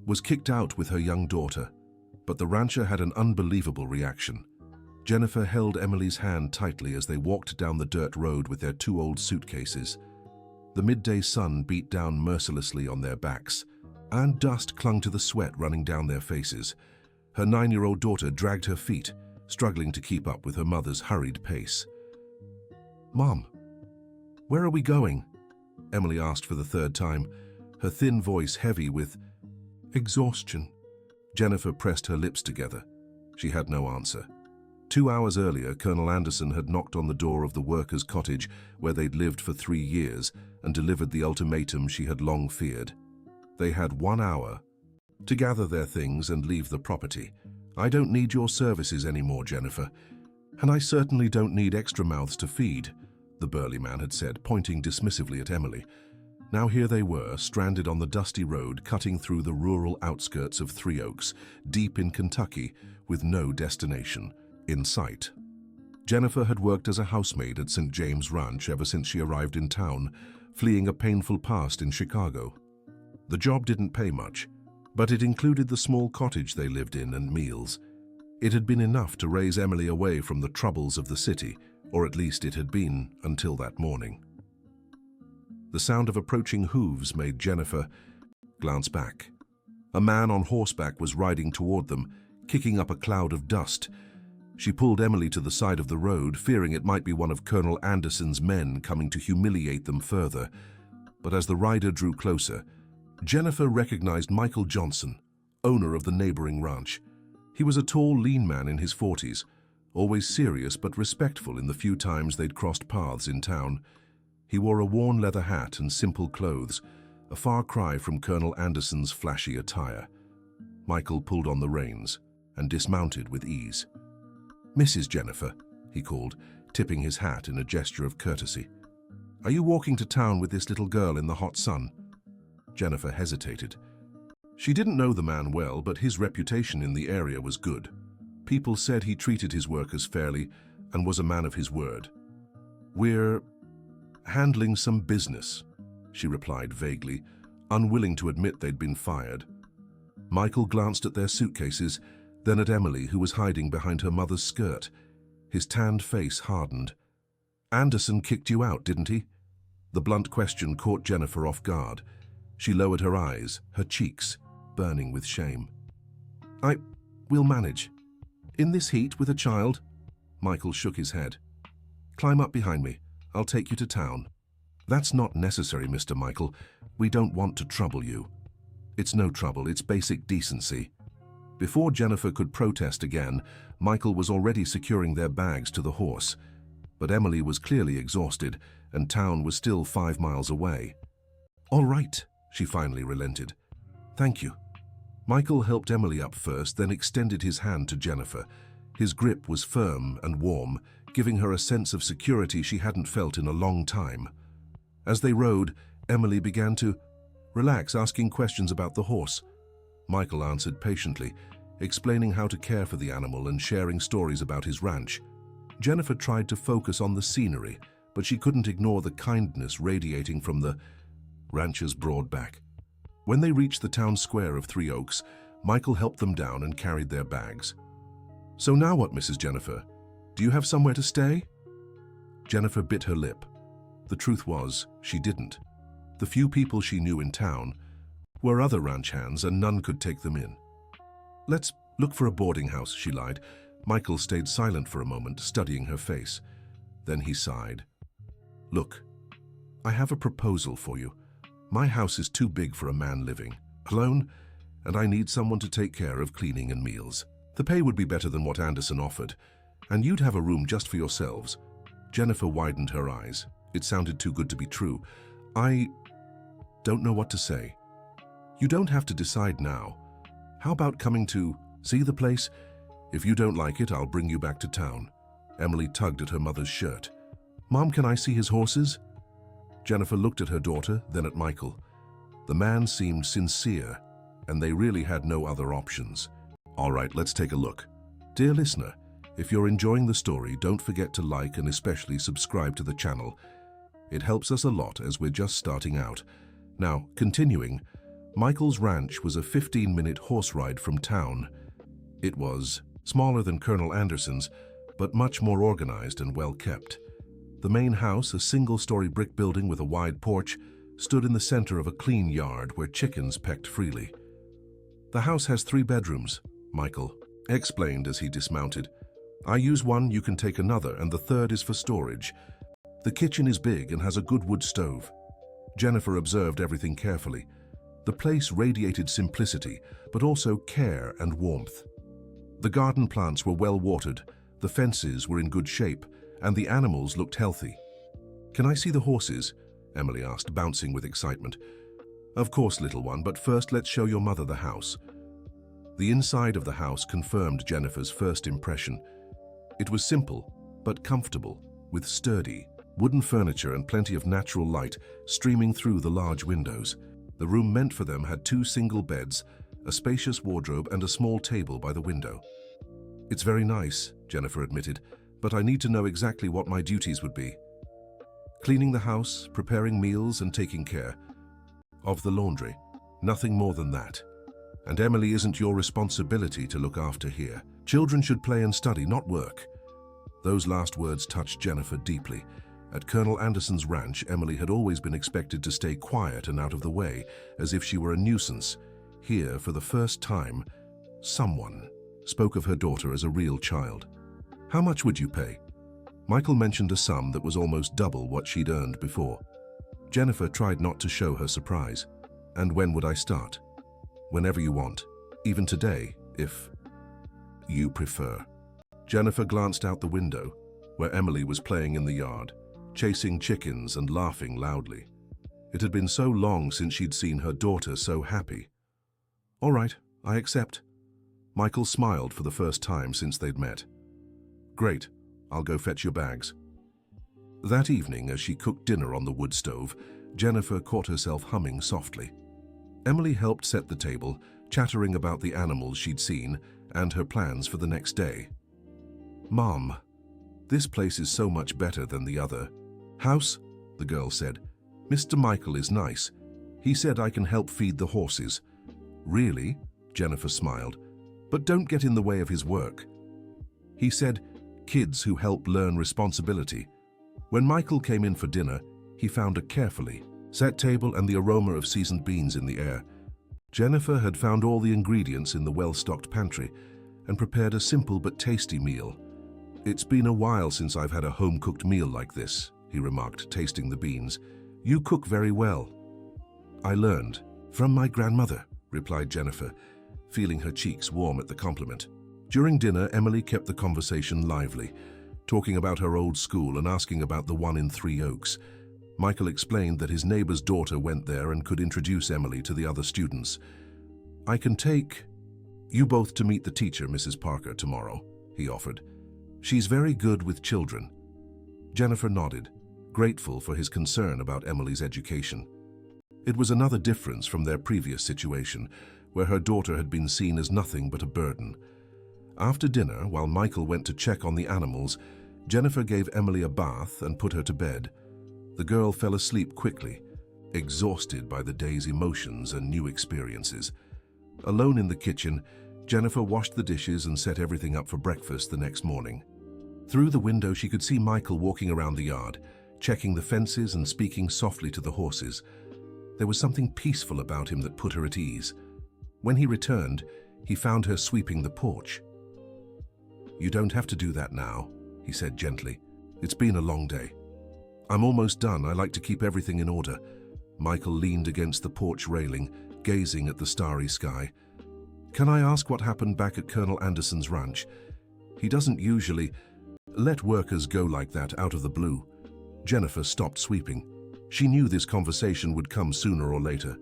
was kicked out with her young daughter, but the rancher had an unbelievable reaction. Jennifer held Emily's hand tightly as they walked down the dirt road with their 2 old suitcases. The midday sun beat down mercilessly on their backs, and dust clung to the sweat running down their faces. Her 9-year-old daughter dragged her feet, struggling to keep up with her mother's hurried pace. "Mom, where are we going?" Emily asked for the 3rd time, her thin voice heavy with exhaustion. Jennifer pressed her lips together. She had no answer. 2 hours earlier, Colonel Anderson had knocked on the door of the workers' cottage where they'd lived for 3 years and delivered the ultimatum she had long feared. They had 1 hour to gather their things and leave the property. "I don't need your services anymore, Jennifer. And I certainly don't need extra mouths to feed," the burly man had said, pointing dismissively at Emily. Now here they were, stranded on the dusty road, cutting through the rural outskirts of Three Oaks, deep in Kentucky, with no destination in sight. Jennifer had worked as a housemaid at St. James Ranch ever since she arrived in town, fleeing a painful past in Chicago. The job didn't pay much, but it included the small cottage they lived in and meals. It had been enough to raise Emily away from the troubles of the city, or at least it had been until that morning. The sound of approaching hooves made Jennifer glance back. A man on horseback was riding toward them, kicking up a cloud of dust. She pulled Emily to the side of the road, fearing it might be one of Colonel Anderson's men coming to humiliate them further. But as the rider drew closer, Jennifer recognized Michael Johnson, owner of the neighboring ranch. He was a tall, lean man in his 40s, always serious but respectful in the few times they'd crossed paths in town. He wore a worn leather hat and simple clothes, a far cry from Colonel Anderson's flashy attire. Michael pulled on the reins and dismounted with ease. "Mrs. Jennifer," he called, tipping his hat in a gesture of courtesy. "Are you walking to town with this little girl in the hot sun?" Jennifer hesitated. She didn't know the man well, but his reputation in the area was good. People said he treated his workers fairly and was a man of his word. "We're handling some business," she replied vaguely, unwilling to admit they'd been fired. Michael glanced at their suitcases, then at Emily, who was hiding behind her mother's skirt. His tanned face hardened. "Anderson kicked you out, didn't he?" The blunt question caught Jennifer off guard. She lowered her eyes, her cheeks burning with shame. We'll manage. In this heat with a child?" Michael shook his head. "Climb up behind me. I'll take you to town." "That's not necessary, Mr. Michael. We don't want to trouble you." "It's no trouble, it's basic decency." Before Jennifer could protest again, Michael was already securing their bags to the horse. But Emily was clearly exhausted, and town was still 5 miles away. "All right," she finally relented. "Thank you." Michael helped Emily up first, then extended his hand to Jennifer. His grip was firm and warm, giving her a sense of security she hadn't felt in a long time. As they rode, Emily began to relax, asking questions about the horse. Michael answered patiently, explaining how to care for the animal and sharing stories about his ranch. Jennifer tried to focus on the scenery, but she couldn't ignore the kindness radiating from the rancher's broad back. When they reached the town square of Three Oaks, Michael helped them down and carried their bags. "So now what, Mrs. Jennifer? Do you have somewhere to stay?" Jennifer bit her lip. The truth was, she didn't. The few people she knew in town were other ranch hands, and none could take them in. "Let's look for a boarding house," she lied. Michael stayed silent for a moment, studying her face. Then he sighed. "Look, I have a proposal for you. My house is too big for a man living alone, and I need someone to take care of cleaning and meals. The pay would be better than what Anderson offered, and you'd have a room just for yourselves." Jennifer widened her eyes. It sounded too good to be true. "I don't know what to say." "You don't have to decide now. How about coming to see the place? If you don't like it, I'll bring you back to town." Emily tugged at her mother's shirt. "Mom, can I see his horses?" Jennifer looked at her daughter, then at Michael. The man seemed sincere, and they really had no other options. "All right, let's take a look." Dear listener, if you're enjoying the story, don't forget to like and especially subscribe to the channel. It helps us a lot as we're just starting out. Now, continuing, Michael's ranch was a 15-minute horse ride from town. It was smaller than Colonel Anderson's, but much more organized and well-kept. The main house, a single-story brick building with a wide porch, stood in the center of a clean yard where chickens pecked freely. "The house has 3 bedrooms," Michael explained as he dismounted. "I use one, you can take another, and the third is for storage. The kitchen is big and has a good wood stove." Jennifer observed everything carefully. The place radiated simplicity, but also care and warmth. The garden plants were well watered, the fences were in good shape, and the animals looked healthy. "Can I see the horses?" Emily asked, bouncing with excitement. "Of course, little one, but first let's show your mother the house." The inside of the house confirmed Jennifer's first impression. It was simple, but comfortable, with sturdy, wooden furniture and plenty of natural light streaming through the large windows. The room meant for them had 2 single beds, a spacious wardrobe, and a small table by the window. "It's very nice," Jennifer admitted, "but I need to know exactly what my duties would be." "Cleaning the house, preparing meals, and taking care of the laundry. Nothing more than that. And Emily isn't your responsibility to look after here. Children should play and study, not work." Those last words touched Jennifer deeply. At Colonel Anderson's ranch, Emily had always been expected to stay quiet and out of the way, as if she were a nuisance. Here, for the first time, someone spoke of her daughter as a real child. "How much would you pay?" Michael mentioned a sum that was almost double what she'd earned before. Jennifer tried not to show her surprise. "And when would I start?" "Whenever you want. Even today, if you prefer." Jennifer glanced out the window, where Emily was playing in the yard, chasing chickens and laughing loudly. It had been so long since she'd seen her daughter so happy. "All right, I accept." Michael smiled for the first time since they'd met. "Great, I'll go fetch your bags." That evening, as she cooked dinner on the wood stove, Jennifer caught herself humming softly. Emily helped set the table, chattering about the animals she'd seen and her plans for the next day. "Mom, this place is so much better than the other house," the girl said. "Mr. Michael is nice. He said I can help feed the horses." "Really?" Jennifer smiled. "But don't get in the way of his work." He said, "Kids who help learn responsibility." When Michael came in for dinner, he found a carefully set table and the aroma of seasoned beans in the air. Jennifer had found all the ingredients in the well-stocked pantry and prepared a simple but tasty meal. "It's been a while since I've had a home-cooked meal like this," he remarked, tasting the beans. "You cook very well." "I learned from my grandmother," replied Jennifer, feeling her cheeks warm at the compliment. During dinner, Emily kept the conversation lively, talking about her old school and asking about the one in Three Oaks. Michael explained that his neighbor's daughter went there and could introduce Emily to the other students. "I can take you both to meet the teacher, Mrs. Parker, tomorrow," he offered. "She's very good with children." Jennifer nodded, grateful for his concern about Emily's education. It was another difference from their previous situation, where her daughter had been seen as nothing but a burden. After dinner, while Michael went to check on the animals, Jennifer gave Emily a bath and put her to bed. The girl fell asleep quickly, exhausted by the day's emotions and new experiences. Alone in the kitchen, Jennifer washed the dishes and set everything up for breakfast the next morning. Through the window, she could see Michael walking around the yard, checking the fences and speaking softly to the horses. There was something peaceful about him that put her at ease. When he returned, he found her sweeping the porch. "You don't have to do that now," he said gently. "It's been a long day." "I'm almost done. I like to keep everything in order." Michael leaned against the porch railing, gazing at the starry sky. "Can I ask what happened back at Colonel Anderson's ranch? He doesn't usually let workers go like that out of the blue." Jennifer stopped sweeping. She knew this conversation would come sooner or later.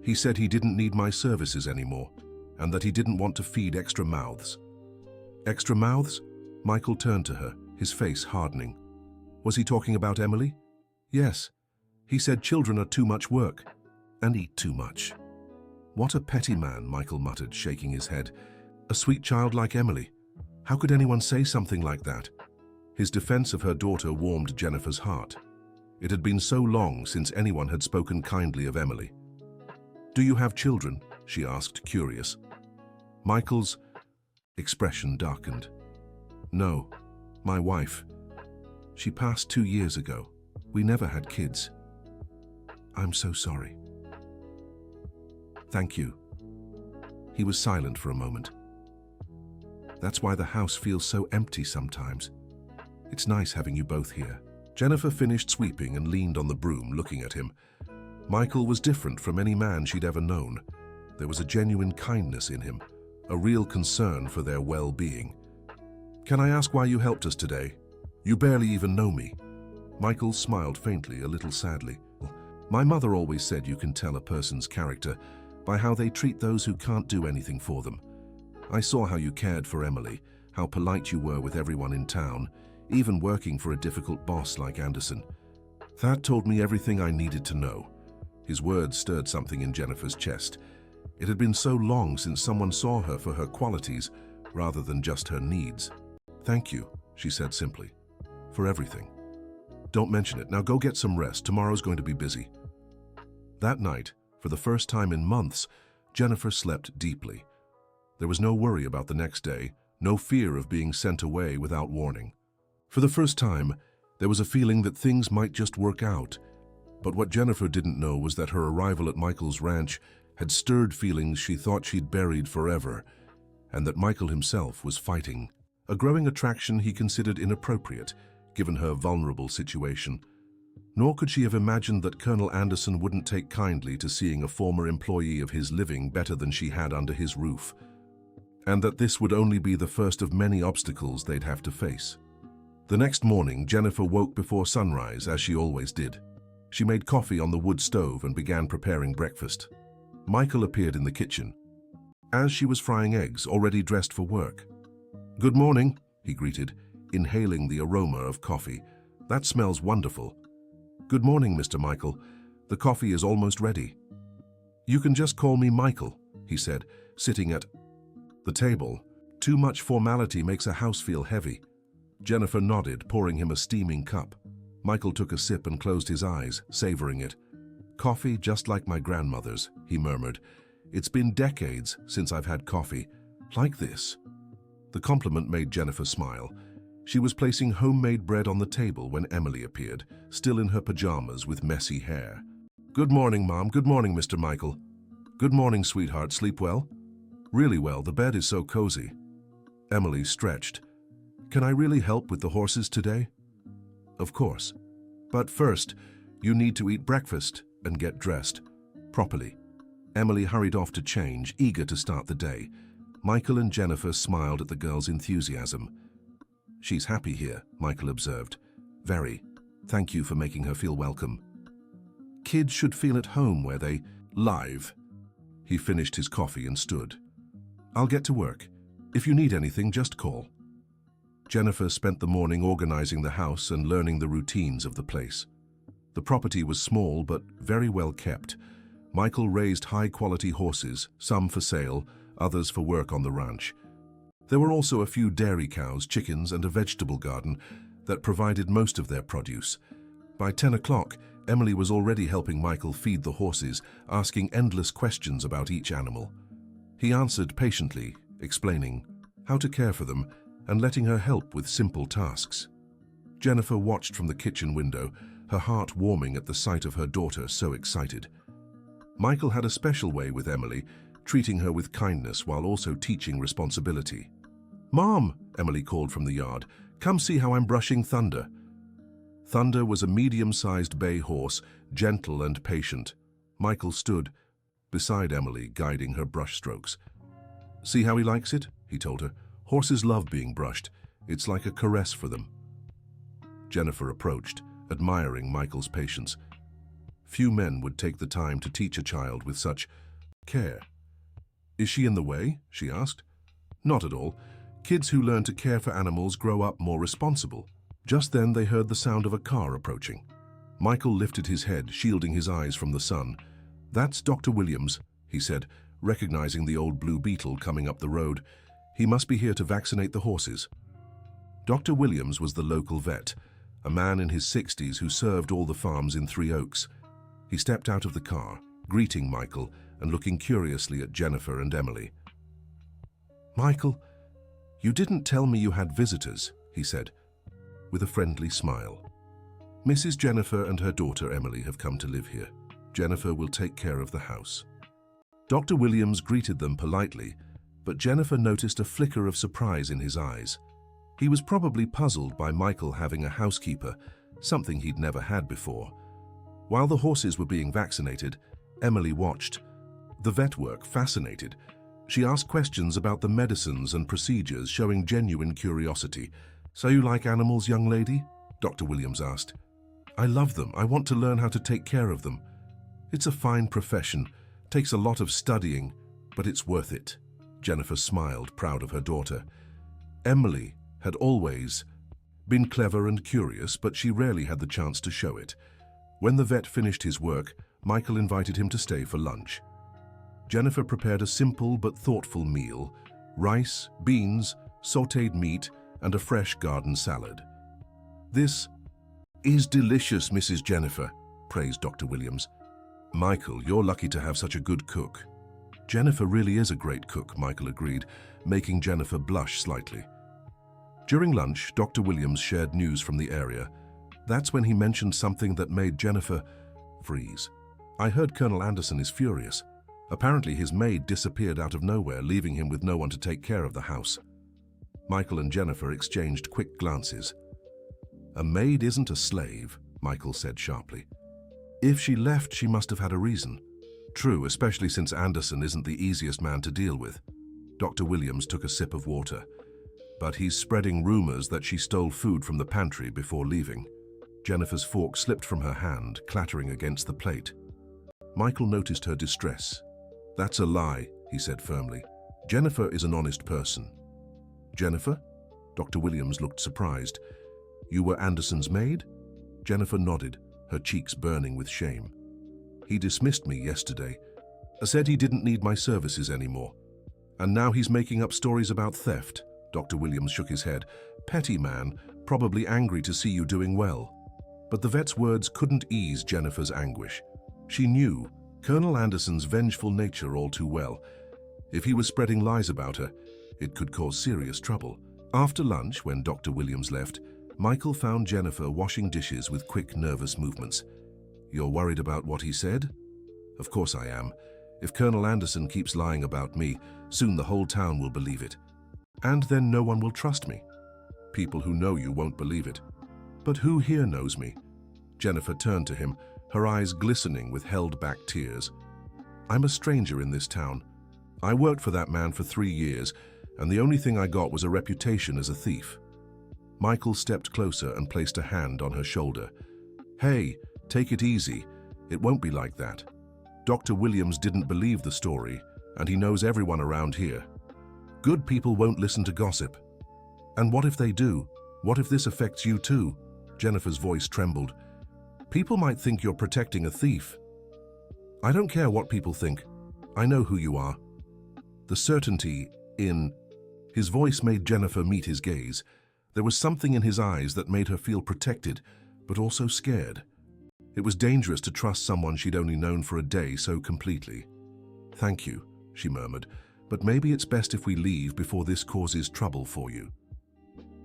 "He said he didn't need my services anymore, and that he didn't want to feed extra mouths." "Extra mouths?" Michael turned to her, his face hardening. "Was he talking about Emily?" "Yes. He said children are too much work and eat too much." "What a petty man," Michael muttered, shaking his head. "A sweet child like Emily. How could anyone say something like that?" His defense of her daughter warmed Jennifer's heart. It had been so long since anyone had spoken kindly of Emily. "Do you have children?" she asked, curious. Michael's expression darkened. "No, my wife. She passed 2 years ago. We never had kids." "I'm so sorry." "Thank you." He was silent for a moment. "That's why the house feels so empty sometimes. It's nice having you both here." Jennifer finished sweeping and leaned on the broom, looking at him. Michael was different from any man she'd ever known. There was a genuine kindness in him, a real concern for their well-being. "Can I ask why you helped us today? You barely even know me." Michael smiled faintly, a little sadly. "My mother always said you can tell a person's character by how they treat those who can't do anything for them. I saw how you cared for Emily, how polite you were with everyone in town, even working for a difficult boss like Anderson. That told me everything I needed to know." His words stirred something in Jennifer's chest. It had been so long since someone saw her for her qualities rather than just her needs. "Thank you," she said simply, "for everything. Don't mention it. Now go get some rest. Tomorrow's going to be busy." That night, for the first time in months, Jennifer slept deeply. There was no worry about the next day, no fear of being sent away without warning. For the first time, there was a feeling that things might just work out. But what Jennifer didn't know was that her arrival at Michael's ranch had stirred feelings she thought she'd buried forever, and that Michael himself was fighting a growing attraction he considered inappropriate, given her vulnerable situation. Nor could she have imagined that Colonel Anderson wouldn't take kindly to seeing a former employee of his living better than she had under his roof, and that this would only be the first of many obstacles they'd have to face. The next morning, Jennifer woke before sunrise, as she always did. She made coffee on the wood stove and began preparing breakfast. Michael appeared in the kitchen, as she was frying eggs, already dressed for work. "Good morning," he greeted, inhaling the aroma of coffee. "That smells wonderful." "Good morning, Mr. Michael. The coffee is almost ready." "You can just call me Michael," he said, sitting at the table. "Too much formality makes a house feel heavy." Jennifer nodded, pouring him a steaming cup. Michael took a sip and closed his eyes, savoring it. "Coffee just like my grandmother's," he murmured. "It's been decades since I've had coffee like this." The compliment made Jennifer smile. She was placing homemade bread on the table when Emily appeared, still in her pajamas with messy hair. "Good morning, Mom. Good morning, Mr. Michael." "Good morning, sweetheart. Sleep well?" "Really well. The bed is so cozy." Emily stretched. "Can I really help with the horses today?" "Of course. But first, you need to eat breakfast and get dressed properly." Emily hurried off to change, eager to start the day. Michael and Jennifer smiled at the girl's enthusiasm. "She's happy here," Michael observed. "Very. Thank you for making her feel welcome." "Kids should feel at home where they live." He finished his coffee and stood. "I'll get to work. If you need anything, just call." Jennifer spent the morning organizing the house and learning the routines of the place. The property was small but very well kept. Michael raised high-quality horses, some for sale, others for work on the ranch. There were also a few dairy cows, chickens, and a vegetable garden that provided most of their produce. By 10 o'clock, Emily was already helping Michael feed the horses, asking endless questions about each animal. He answered patiently, explaining how to care for them and letting her help with simple tasks. Jennifer watched from the kitchen window, her heart warming at the sight of her daughter so excited. Michael had a special way with Emily, treating her with kindness while also teaching responsibility. "Mom," Emily called from the yard, "come see how I'm brushing Thunder." Thunder was a medium-sized bay horse, gentle and patient. Michael stood beside Emily, guiding her brush strokes. "See how he likes it?" he told her. "Horses love being brushed. It's like a caress for them." Jennifer approached, admiring Michael's patience. Few men would take the time to teach a child with such care. "Is she in the way?" she asked. "Not at all. Kids who learn to care for animals grow up more responsible." Just then they heard the sound of a car approaching. Michael lifted his head, shielding his eyes from the sun. "That's Dr. Williams," he said, recognizing the old Blue Beetle coming up the road. "He must be here to vaccinate the horses." Dr. Williams was the local vet, a man in his 60s who served all the farms in Three Oaks. He stepped out of the car, greeting Michael, and looking curiously at Jennifer and Emily. "Michael, you didn't tell me you had visitors," he said, with a friendly smile. "Mrs. Jennifer and her daughter Emily have come to live here. Jennifer will take care of the house." Dr. Williams greeted them politely, but Jennifer noticed a flicker of surprise in his eyes. He was probably puzzled by Michael having a housekeeper, something he'd never had before. While the horses were being vaccinated, Emily watched. The vet work fascinated. She asked questions about the medicines and procedures, showing genuine curiosity. "So you like animals, young lady?" Dr. Williams asked. "I love them. I want to learn how to take care of them. It's a fine profession. Takes a lot of studying, but it's worth it." Jennifer smiled, proud of her daughter. Emily had always been clever and curious, but she rarely had the chance to show it. When the vet finished his work, Michael invited him to stay for lunch. Jennifer prepared a simple but thoughtful meal: rice, beans, sautéed meat, and a fresh garden salad. "This is delicious, Mrs. Jennifer," praised Dr. Williams. "Michael, you're lucky to have such a good cook." "Jennifer really is a great cook," Michael agreed, making Jennifer blush slightly. During lunch, Dr. Williams shared news from the area. That's when he mentioned something that made Jennifer freeze. "I heard Colonel Anderson is furious. Apparently his maid disappeared out of nowhere, leaving him with no one to take care of the house." Michael and Jennifer exchanged quick glances. "A maid isn't a slave," Michael said sharply. "If she left, she must have had a reason." "True, especially since Anderson isn't the easiest man to deal with." Dr. Williams took a sip of water. "But he's spreading rumors that she stole food from the pantry before leaving." Jennifer's fork slipped from her hand, clattering against the plate. Michael noticed her distress. "That's a lie," he said firmly. "Jennifer is an honest person." "Jennifer?" Dr. Williams looked surprised. "You were Anderson's maid?" Jennifer nodded, her cheeks burning with shame. "He dismissed me yesterday. Said he didn't need my services anymore. And now he's making up stories about theft." Dr. Williams shook his head. "Petty man, probably angry to see you doing well." But the vet's words couldn't ease Jennifer's anguish. She knew Colonel Anderson's vengeful nature all too well. If he was spreading lies about her, it could cause serious trouble. After lunch, when Dr. Williams left, Michael found Jennifer washing dishes with quick, nervous movements. "You're worried about what he said?" "Of course I am. If Colonel Anderson keeps lying about me, soon the whole town will believe it. And then no one will trust me. People who know you won't believe it." "But who here knows me?" Jennifer turned to him, her eyes glistening with held-back tears. "I'm a stranger in this town. I worked for that man for 3 years, and the only thing I got was a reputation as a thief." Michael stepped closer and placed a hand on her shoulder. "Hey, take it easy. It won't be like that. Dr. Williams didn't believe the story, and he knows everyone around here. Good people won't listen to gossip. And what if they do? What if this affects you too?" Jennifer's voice trembled. "People might think you're protecting a thief." "I don't care what people think. I know who you are." The certainty in his voice made Jennifer meet his gaze. There was something in his eyes that made her feel protected, but also scared. It was dangerous to trust someone she'd only known for a day so completely. "Thank you," she murmured, "but maybe it's best if we leave before this causes trouble for you."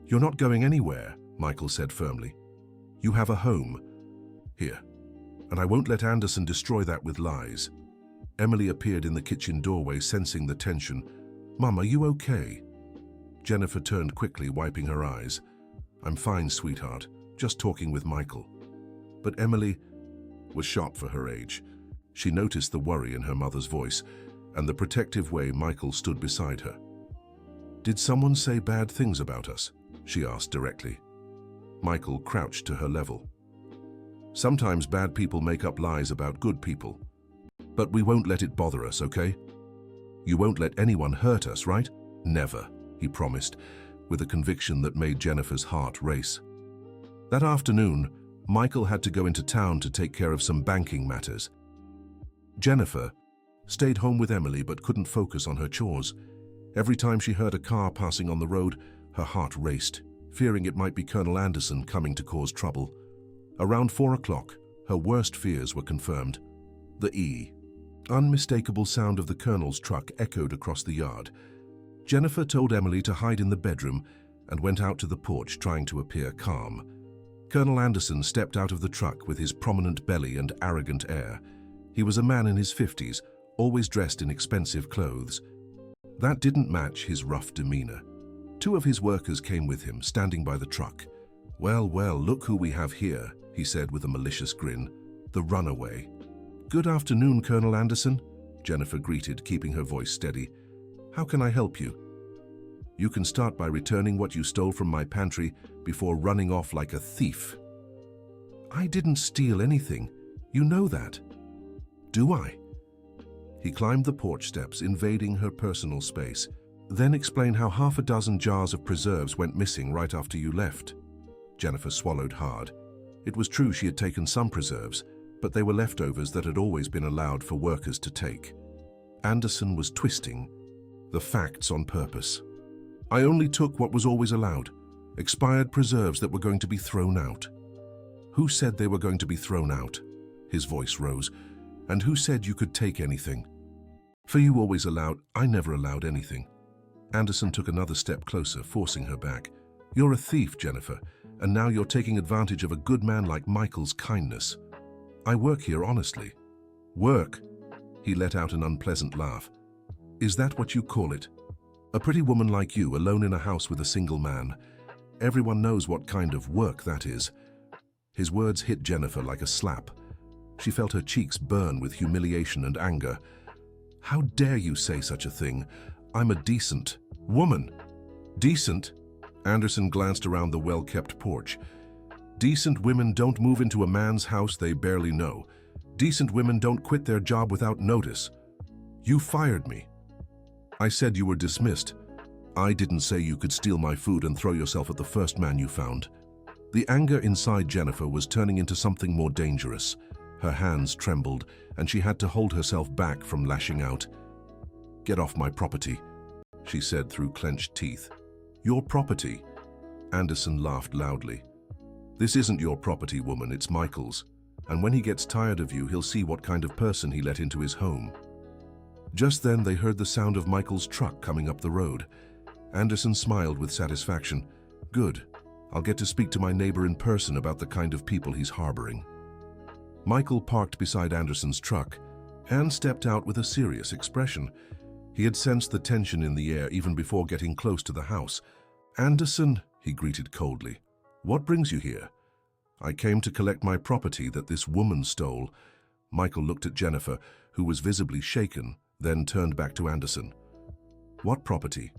"You're not going anywhere," Michael said firmly. "You have a home here, and I won't let Anderson destroy that with lies." Emily appeared in the kitchen doorway, sensing the tension. "Mum, are you okay?" Jennifer turned quickly, wiping her eyes. "I'm fine, sweetheart. Just talking with Michael." But Emily was sharp for her age. She noticed the worry in her mother's voice and the protective way Michael stood beside her. "Did someone say bad things about us?" she asked directly. Michael crouched to her level. "Sometimes bad people make up lies about good people. But we won't let it bother us, okay? You won't let anyone hurt us, right?" "Never," he promised, with a conviction that made Jennifer's heart race. That afternoon, Michael had to go into town to take care of some banking matters. Jennifer stayed home with Emily but couldn't focus on her chores. Every time she heard a car passing on the road, her heart raced, fearing it might be Colonel Anderson coming to cause trouble. Around 4 o'clock, her worst fears were confirmed. The unmistakable sound of the colonel's truck echoed across the yard. Jennifer told Emily to hide in the bedroom and went out to the porch, trying to appear calm. Colonel Anderson stepped out of the truck with his prominent belly and arrogant air. He was a man in his 50s, always dressed in expensive clothes. That didn't match his rough demeanor. Two of his workers came with him, standing by the truck. "Well, well, look who we have here," he said with a malicious grin. "The runaway." "Good afternoon, Colonel Anderson," Jennifer greeted, keeping her voice steady. "How can I help you?" "You can start by returning what you stole from my pantry before running off like a thief." "I didn't steal anything. You know that." "Do I?" He climbed the porch steps, invading her personal space. "Then explain how half a dozen jars of preserves went missing right after you left." Jennifer swallowed hard. It was true she had taken some preserves, but they were leftovers that had always been allowed for workers to take. Anderson was twisting the facts on purpose. "I only took what was always allowed. Expired preserves that were going to be thrown out." "Who said they were going to be thrown out?" His voice rose. "And who said you could take anything?" "For you always allowed, I never allowed anything." Anderson took another step closer, forcing her back. "You're a thief, Jennifer, and now you're taking advantage of a good man like Michael's kindness." "I work here honestly." "Work?" He let out an unpleasant laugh. "Is that what you call it? A pretty woman like you, alone in a house with a single man. Everyone knows what kind of work that is." His words hit Jennifer like a slap. She felt her cheeks burn with humiliation and anger. "How dare you say such a thing? I'm a decent woman." "Decent?" Anderson glanced around the well-kept porch. "Decent women don't move into a man's house they barely know. Decent women don't quit their job without notice. You fired me." "I said you were dismissed. I didn't say you could steal my food and throw yourself at the first man you found." The anger inside Jennifer was turning into something more dangerous. Her hands trembled, and she had to hold herself back from lashing out. "Get off my property," she said through clenched teeth. "Your property?" Anderson laughed loudly. "This isn't your property, woman, it's Michael's. And when he gets tired of you, he'll see what kind of person he let into his home." Just then they heard the sound of Michael's truck coming up the road. Anderson smiled with satisfaction. "Good. I'll get to speak to my neighbor in person about the kind of people he's harboring." Michael parked beside Anderson's truck and stepped out with a serious expression. He had sensed the tension in the air even before getting close to the house. "Anderson," he greeted coldly, "what brings you here?" "I came to collect my property that this woman stole." Michael looked at Jennifer, who was visibly shaken, then turned back to Anderson. "What property?"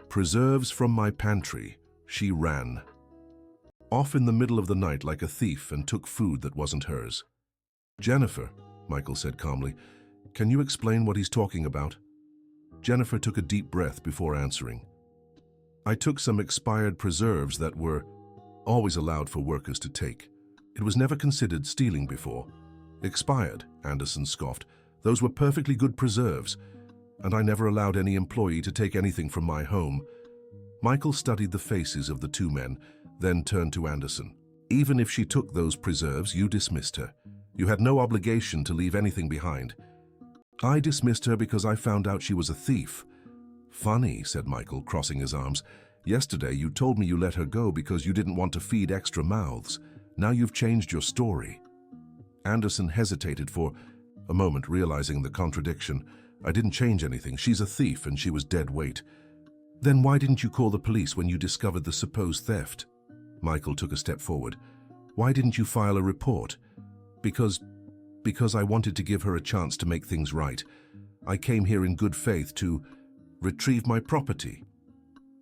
"Preserves from my pantry." She ran off in the middle of the night like a thief and took food that wasn't hers. "Jennifer," Michael said calmly, "can you explain what he's talking about?" Jennifer took a deep breath before answering. "I took some expired preserves that were always allowed for workers to take. It was never considered stealing before." "Expired," Anderson scoffed. "Those were perfectly good preserves, and I never allowed any employee to take anything from my home." Michael studied the faces of the two men, then turned to Anderson. "Even if she took those preserves, you dismissed her. You had no obligation to leave anything behind." "I dismissed her because I found out she was a thief." "Funny," said Michael, crossing his arms. "Yesterday you told me you let her go because you didn't want to feed extra mouths. Now you've changed your story." Anderson hesitated for a moment, realizing the contradiction. "I didn't change anything. She's a thief and she was dead weight." "Then why didn't you call the police when you discovered the supposed theft?" Michael took a step forward. "Why didn't you file a report?" Because I wanted to give her a chance to make things right. I came here in good faith to retrieve my property."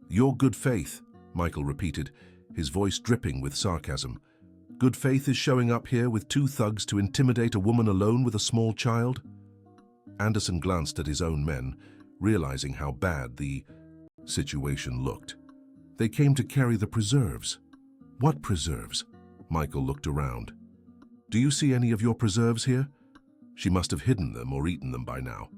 "Your good faith," Michael repeated, his voice dripping with sarcasm. "Good faith is showing up here with two thugs to intimidate a woman alone with a small child?" Anderson glanced at his own men, realizing how bad the situation looked. "They came to carry the preserves." "What preserves?" Michael looked around. "Do you see any of your preserves here?" She must have hidden them or eaten them by now.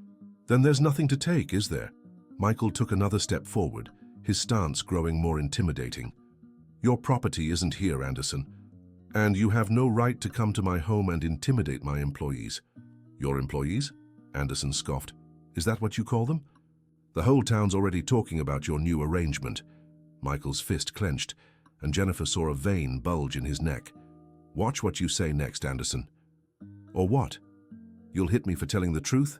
"Then there's nothing to take, is there?" Michael took another step forward, his stance growing more intimidating. "Your property isn't here, Anderson, and you have no right to come to my home and intimidate my employees." "Your employees?" Anderson scoffed. Is that what you call them? The whole town's already talking about your new arrangement. Michael's fist clenched, and Jennifer saw a vein bulge in his neck. Watch what you say next, Anderson. Or what? You'll hit me for telling the truth?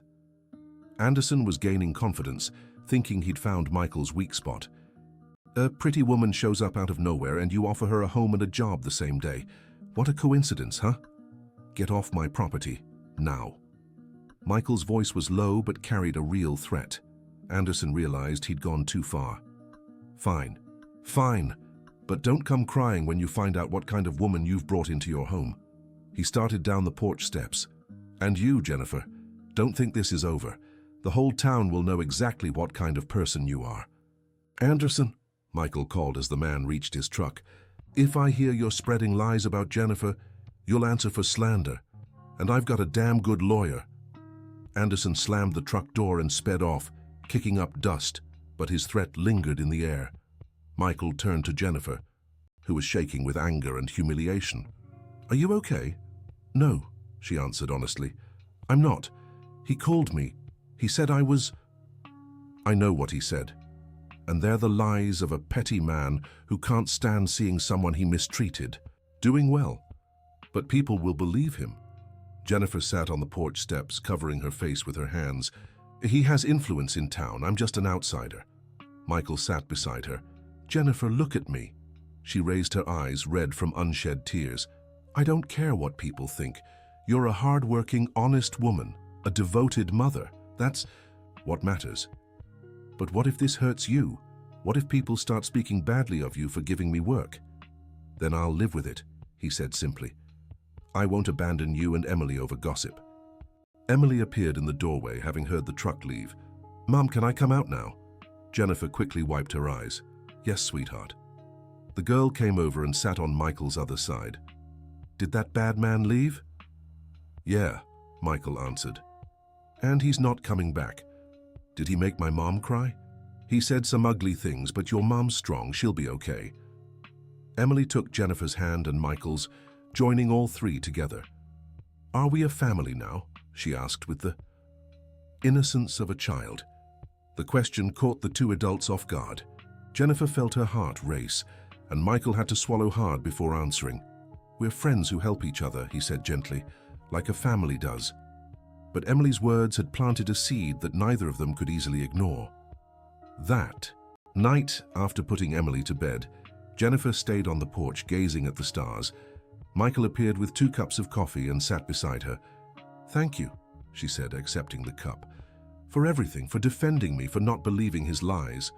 Anderson was gaining confidence, thinking he'd found Michael's weak spot. A pretty woman shows up out of nowhere and you offer her a home and a job the same day. What a coincidence, huh? Get off my property, now. Michael's voice was low but carried a real threat. Anderson realized he'd gone too far. Fine, fine, but don't come crying when you find out what kind of woman you've brought into your home. He started down the porch steps. And you, Jennifer, don't think this is over. The whole town will know exactly what kind of person you are. Anderson, Michael called as the man reached his truck, if I hear you're spreading lies about Jennifer, you'll answer for slander. And I've got a damn good lawyer. Anderson slammed the truck door and sped off, kicking up dust, but his threat lingered in the air. Michael turned to Jennifer, who was shaking with anger and humiliation. Are you okay? No, she answered honestly. I'm not. He called me. He said I was... I know what he said. And they're the lies of a petty man who can't stand seeing someone he mistreated doing well. But people will believe him. Jennifer sat on the porch steps, covering her face with her hands. He has influence in town. I'm just an outsider. Michael sat beside her. Jennifer, look at me. She raised her eyes, red from unshed tears. I don't care what people think. You're a hard-working, honest woman, a devoted mother. That's what matters. But what if this hurts you? What if people start speaking badly of you for giving me work? Then I'll live with it, he said simply. I won't abandon you and Emily over gossip. Emily appeared in the doorway, having heard the truck leave. Mom, can I come out now? Jennifer quickly wiped her eyes. Yes, sweetheart. The girl came over and sat on Michael's other side. Did that bad man leave? Yeah, Michael answered. And he's not coming back. Did he make my mom cry? He said some ugly things, but your mom's strong, she'll be okay. Emily took Jennifer's hand and Michael's, joining all three together. Are we a family now? She asked with the innocence of a child. The question caught the two adults off guard. Jennifer felt her heart race, and Michael had to swallow hard before answering. We're friends who help each other, he said gently, like a family does. But Emily's words had planted a seed that neither of them could easily ignore. That night, after putting Emily to bed, Jennifer stayed on the porch gazing at the stars. Michael appeared with 2 cups of coffee and sat beside her. Thank you, she said, accepting the cup. For everything, for defending me, for not believing his lies.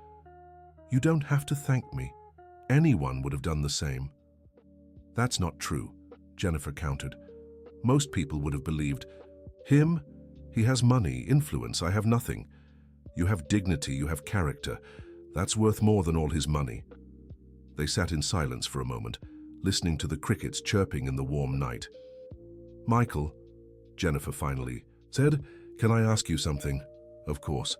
You don't have to thank me. Anyone would have done the same. That's not true, Jennifer countered. Most people would have believed. Him? He has money, influence, I have nothing. You have dignity, you have character. That's worth more than all his money. They sat in silence for a moment, listening to the crickets chirping in the warm night. Michael, Jennifer finally said, can I ask you something? Of course.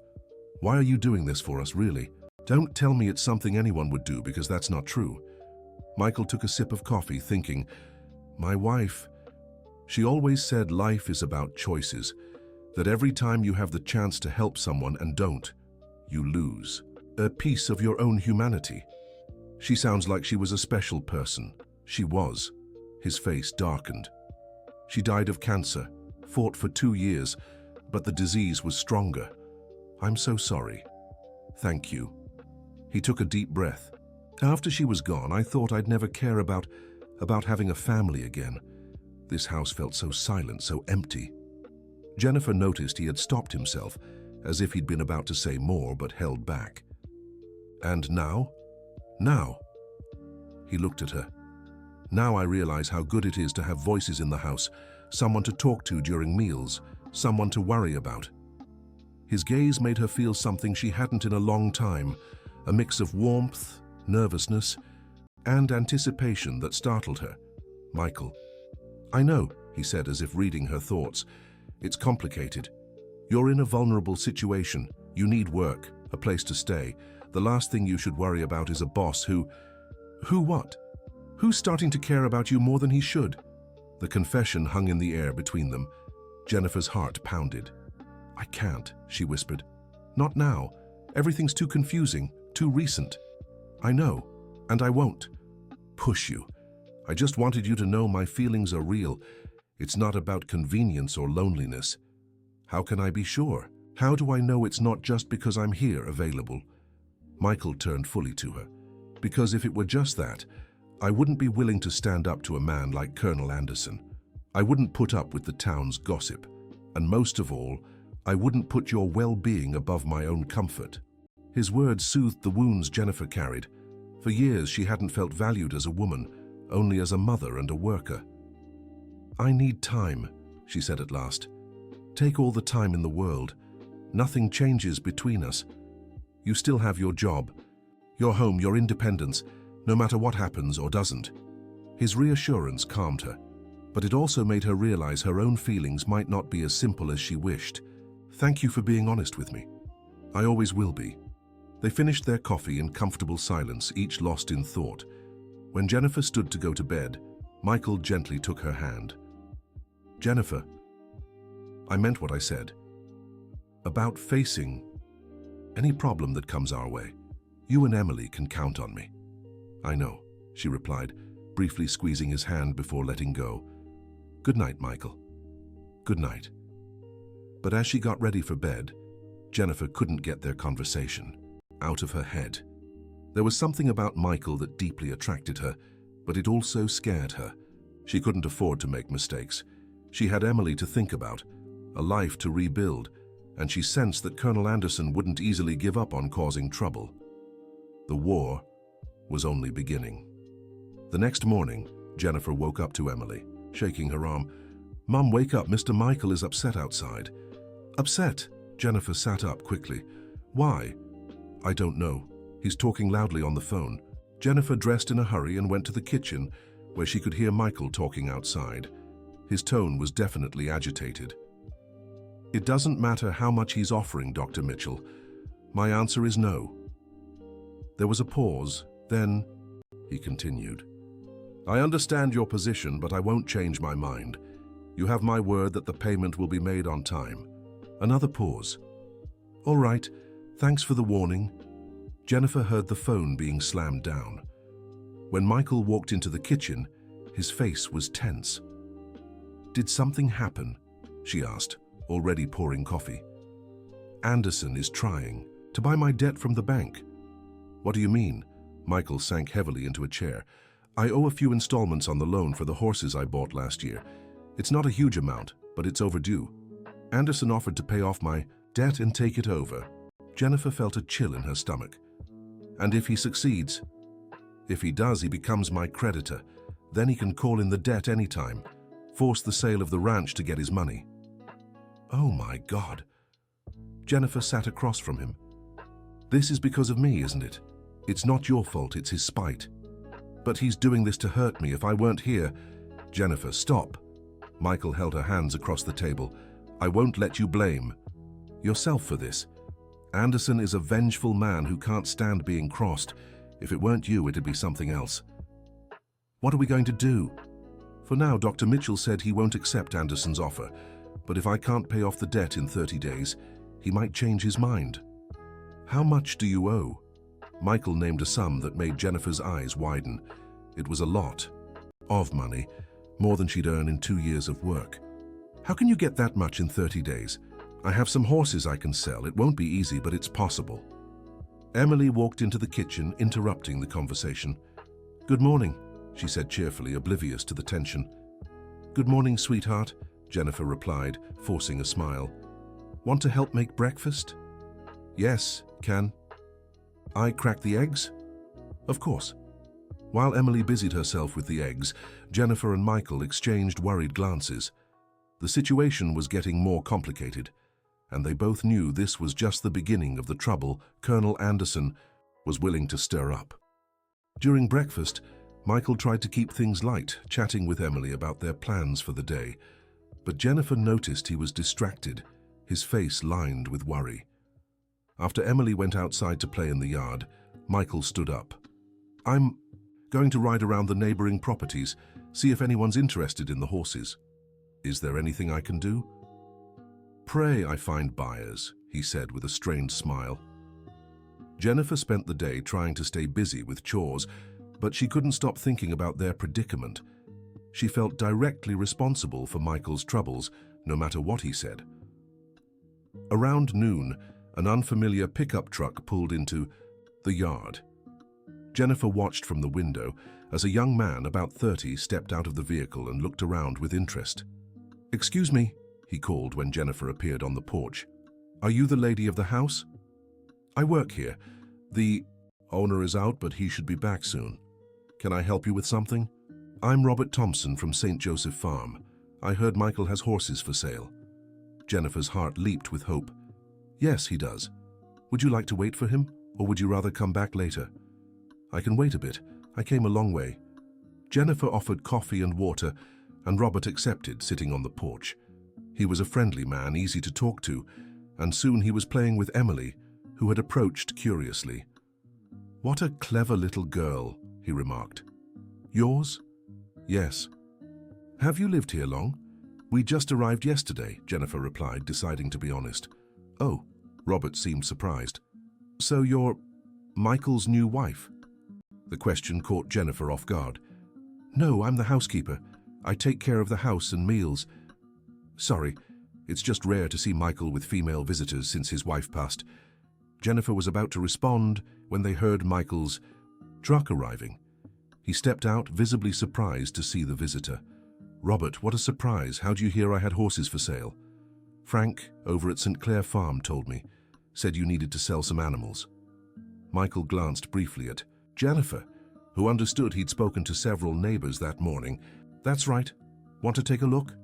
Why are you doing this for us, really? Don't tell me it's something anyone would do, because that's not true. Michael took a sip of coffee, thinking, my wife, she always said life is about choices, that every time you have the chance to help someone and don't, you lose a piece of your own humanity. She sounds like she was a special person. She was. His face darkened. She died of cancer, fought for 2 years, but the disease was stronger. I'm so sorry. Thank you. He took a deep breath. After she was gone, I thought I'd never care about having a family again. This house felt so silent, so empty. Jennifer noticed he had stopped himself, as if he'd been about to say more but held back. And now? Now? He looked at her. Now I realize how good it is to have voices in the house, someone to talk to during meals, someone to worry about. His gaze made her feel something she hadn't in a long time, a mix of warmth, nervousness, and anticipation that startled her. Michael. I know, he said as if reading her thoughts. It's complicated. You're in a vulnerable situation. You need work, a place to stay. The last thing you should worry about is a boss who what? Who's starting to care about you more than he should? The confession hung in the air between them. Jennifer's heart pounded. "I can't," she whispered. "Not now. Everything's too confusing, too recent." "I know, and I won't push you. I just wanted you to know my feelings are real. It's not about convenience or loneliness." "How can I be sure? How do I know it's not just because I'm here available?" Michael turned fully to her. "Because if it were just that, I wouldn't be willing to stand up to a man like Colonel Anderson. I wouldn't put up with the town's gossip. And most of all, I wouldn't put your well-being above my own comfort." His words soothed the wounds Jennifer carried. For years, she hadn't felt valued as a woman, only as a mother and a worker. "I need time," she said at last. "Take all the time in the world. Nothing changes between us. You still have your job, your home, your independence, no matter what happens or doesn't." His reassurance calmed her, but it also made her realize her own feelings might not be as simple as she wished. "Thank you for being honest with me. I always will be." They finished their coffee in comfortable silence, each lost in thought. When Jennifer stood to go to bed, Michael gently took her hand. "Jennifer, I meant what I said. About facing any problem that comes our way. You and Emily can count on me." "I know," she replied, briefly squeezing his hand before letting go. "Good night, Michael." "Good night." But as she got ready for bed, Jennifer couldn't get their conversation out of her head. There was something about Michael that deeply attracted her, but it also scared her. She couldn't afford to make mistakes. She had Emily to think about, a life to rebuild, and she sensed that Colonel Anderson wouldn't easily give up on causing trouble. The war was only beginning. The next morning, Jennifer woke up to Emily, shaking her arm. "Mum, wake up, Mr. Michael is upset outside." "Upset?" Jennifer sat up quickly. "Why?" "I don't know. He's talking loudly on the phone." Jennifer dressed in a hurry and went to the kitchen, where she could hear Michael talking outside. His tone was definitely agitated. "It doesn't matter how much he's offering, Dr. Mitchell. My answer is no." There was a pause, then he continued. "I understand your position, but I won't change my mind. You have my word that the payment will be made on time." Another pause. "All right, thanks for the warning." Jennifer heard the phone being slammed down. When Michael walked into the kitchen, his face was tense. "Did something happen?" she asked, already pouring coffee. "Anderson is trying to buy my debt from the bank." "What do you mean?" Michael sank heavily into a chair. "I owe a few installments on the loan for the horses I bought last year. It's not a huge amount, but it's overdue. Anderson offered to pay off my debt and take it over." Jennifer felt a chill in her stomach. "And if he succeeds?" "If he does, he becomes my creditor. Then he can call in the debt anytime, force the sale of the ranch to get his money." "Oh my God." Jennifer sat across from him. "This is because of me, isn't it? It's not your fault, it's his spite. But he's doing this to hurt me. If I weren't here—" "Jennifer, stop." Michael held her hands across the table. "I won't let you blame yourself for this. Anderson is a vengeful man who can't stand being crossed. If it weren't you, it'd be something else." "What are we going to do?" "For now, Dr. Mitchell said he won't accept Anderson's offer. But if I can't pay off the debt in 30 days, he might change his mind." "How much do you owe?" Michael named a sum that made Jennifer's eyes widen. It was a lot of money, more than she'd earn in 2 years of work. "How can you get that much in 30 days? I have some horses I can sell. It won't be easy, but it's possible." Emily walked into the kitchen, interrupting the conversation. "Good morning," she said cheerfully, oblivious to the tension. "Good morning, sweetheart," Jennifer replied, forcing a smile. "Want to help make breakfast?" "Yes, can I crack the eggs?" "Of course." While Emily busied herself with the eggs, Jennifer and Michael exchanged worried glances. The situation was getting more complicated, and they both knew this was just the beginning of the trouble Colonel Anderson was willing to stir up. During breakfast, Michael tried to keep things light, chatting with Emily about their plans for the day. But Jennifer noticed he was distracted, his face lined with worry. After Emily went outside to play in the yard, Michael stood up. "I'm going to ride around the neighboring properties, see if anyone's interested in the horses. Is there anything I can do?" Pray I find buyers, he said with a strained smile. Jennifer spent the day trying to stay busy with chores, but she couldn't stop thinking about their predicament. She felt directly responsible for Michael's troubles, no matter what he said. Around noon, an unfamiliar pickup truck pulled into the yard. Jennifer watched from the window as a young man about 30 stepped out of the vehicle and looked around with interest. "Excuse me," he called when Jennifer appeared on the porch. "Are you the lady of the house?" "I work here. The owner is out, but he should be back soon. Can I help you with something?" "I'm Robert Thompson from St. Joseph Farm. I heard Michael has horses for sale." Jennifer's heart leaped with hope. "Yes, he does. Would you like to wait for him, or would you rather come back later?" "I can wait a bit. I came a long way." Jennifer offered coffee and water, and Robert accepted, sitting on the porch. He was a friendly man, easy to talk to, and soon he was playing with Emily, who had approached curiously. "What a clever little girl," he remarked. "Yours?" "Yes." "Have you lived here long?" "We just arrived yesterday," Jennifer replied, deciding to be honest. "Oh," Robert seemed surprised. "So you're Michael's new wife?" The question caught Jennifer off guard. "No, I'm the housekeeper. I take care of the house and meals." "Sorry, it's just rare to see Michael with female visitors since his wife passed." Jennifer was about to respond when they heard Michael's truck arriving. He stepped out, visibly surprised to see the visitor. "Robert, what a surprise. How'd you hear I had horses for sale?" "Frank, over at St. Clair Farm, told me. Said you needed to sell some animals." Michael glanced briefly at Jennifer, who understood he'd spoken to several neighbors that morning. "That's right. Want to take a look?"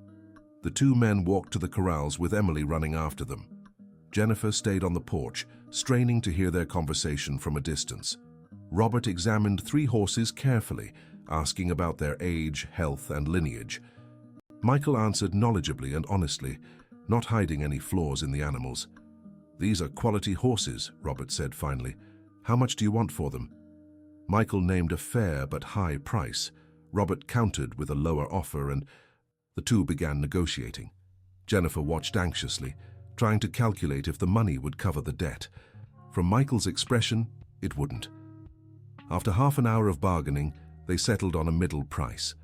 The two men walked to the corrals with Emily running after them. Jennifer stayed on the porch, straining to hear their conversation from a distance. Robert examined 3 horses carefully, asking about their age, health, and lineage. Michael answered knowledgeably and honestly, not hiding any flaws in the animals. "These are quality horses," Robert said finally. "How much do you want for them?" Michael named a fair but high price. Robert countered with a lower offer, and the two began negotiating. Jennifer watched anxiously, trying to calculate if the money would cover the debt. From Michael's expression, it wouldn't. After half an hour of bargaining, they settled on a middle price.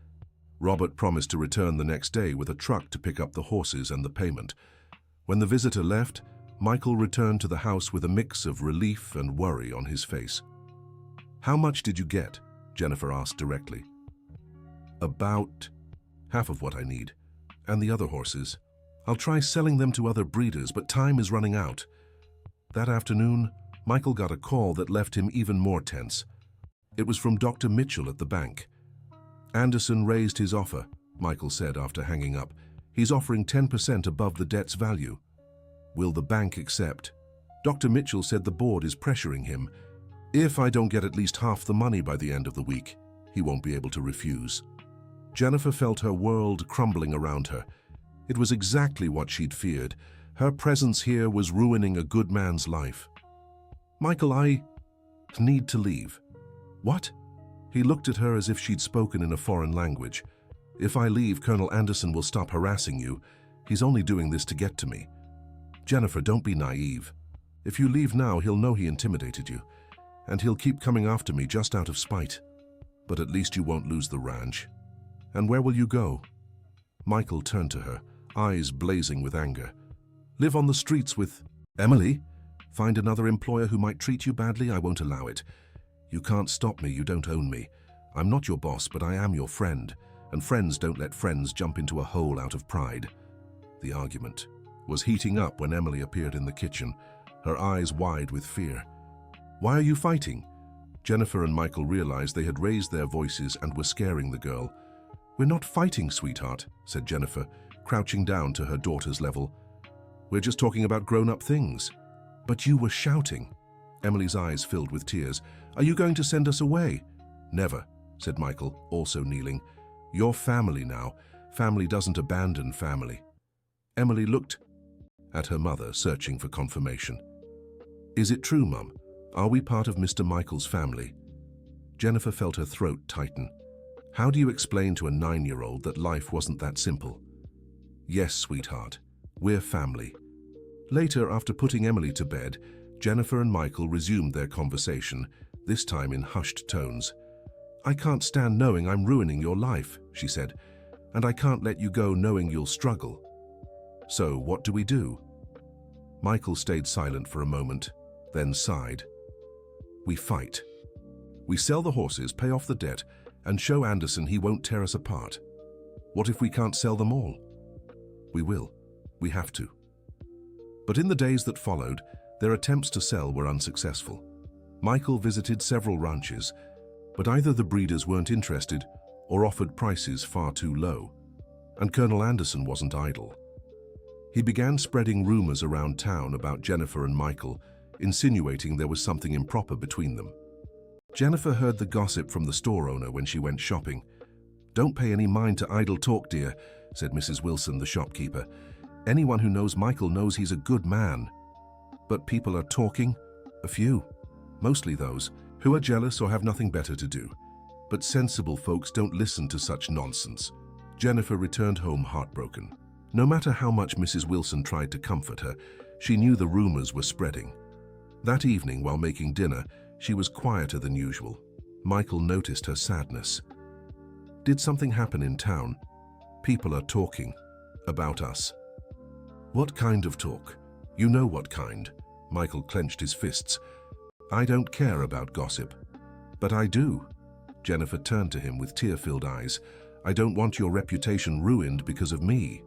Robert promised to return the next day with a truck to pick up the horses and the payment. When the visitor left, Michael returned to the house with a mix of relief and worry on his face. "How much did you get?" Jennifer asked directly. "About half of what I need. And the other horses. I'll try selling them to other breeders, but time is running out." That afternoon, Michael got a call that left him even more tense. It was from Dr. Mitchell at the bank. "Anderson raised his offer," Michael said after hanging up. "He's offering 10% above the debt's value." "Will the bank accept?" "Dr. Mitchell said the board is pressuring him. If I don't get at least half the money by the end of the week, he won't be able to refuse." Jennifer felt her world crumbling around her. It was exactly what she'd feared. Her presence here was ruining a good man's life. "Michael, I need to leave." "What?" He looked at her as if she'd spoken in a foreign language. "If I leave, Colonel Anderson will stop harassing you. He's only doing this to get to me." "Jennifer, don't be naive. If you leave now, he'll know he intimidated you. And he'll keep coming after me just out of spite. But at least you won't lose the ranch. And where will you go?" Michael turned to her, eyes blazing with anger. "Live on the streets with Emily? Find another employer who might treat you badly? I won't allow it. You can't stop me, you don't own me. I'm not your boss, but I am your friend, and friends don't let friends jump into a hole out of pride." The argument was heating up when Emily appeared in the kitchen, her eyes wide with fear. "Why are you fighting?" Jennifer and Michael realized they had raised their voices and were scaring the girl. "We're not fighting, sweetheart," said Jennifer, crouching down to her daughter's level. "We're just talking about grown-up things." "But you were shouting." Emily's eyes filled with tears. "Are you going to send us away?" "Never," said Michael, also kneeling. "You're family now. Family doesn't abandon family." Emily looked at her mother, searching for confirmation. "Is it true, Mum? Are we part of Mr. Michael's family?" Jennifer felt her throat tighten. How do you explain to a 9-year-old that life wasn't that simple? "Yes, sweetheart. We're family. Later, after putting Emily to bed, Jennifer and Michael resumed their conversation, this time in hushed tones. "I can't stand knowing I'm ruining your life," she said, "and I can't let you go knowing you'll struggle. So, what do we do?" Michael stayed silent for a moment, then sighed. "We fight. We sell the horses, pay off the debt, and show Anderson he won't tear us apart. What if we can't sell them all?" "We will. We have to." But in the days that followed, their attempts to sell were unsuccessful. Michael visited several ranches, but either the breeders weren't interested or offered prices far too low. And Colonel Anderson wasn't idle. He began spreading rumors around town about Jennifer and Michael, insinuating there was something improper between them. Jennifer heard the gossip from the store owner when she went shopping. "Don't pay any mind to idle talk, dear," said Mrs. Wilson, the shopkeeper. "Anyone who knows Michael knows he's a good man. But people are talking, a few, mostly those who are jealous or have nothing better to do. But sensible folks don't listen to such nonsense." Jennifer returned home heartbroken. No matter how much Mrs. Wilson tried to comfort her, she knew the rumors were spreading. That evening, while making dinner, she was quieter than usual. Michael noticed her sadness. "Did something happen in town? People are talking about us." "What kind of talk? You know what kind." Michael clenched his fists. "I don't care about gossip." "But I do." Jennifer turned to him with tear-filled eyes. "I don't want your reputation ruined because of me.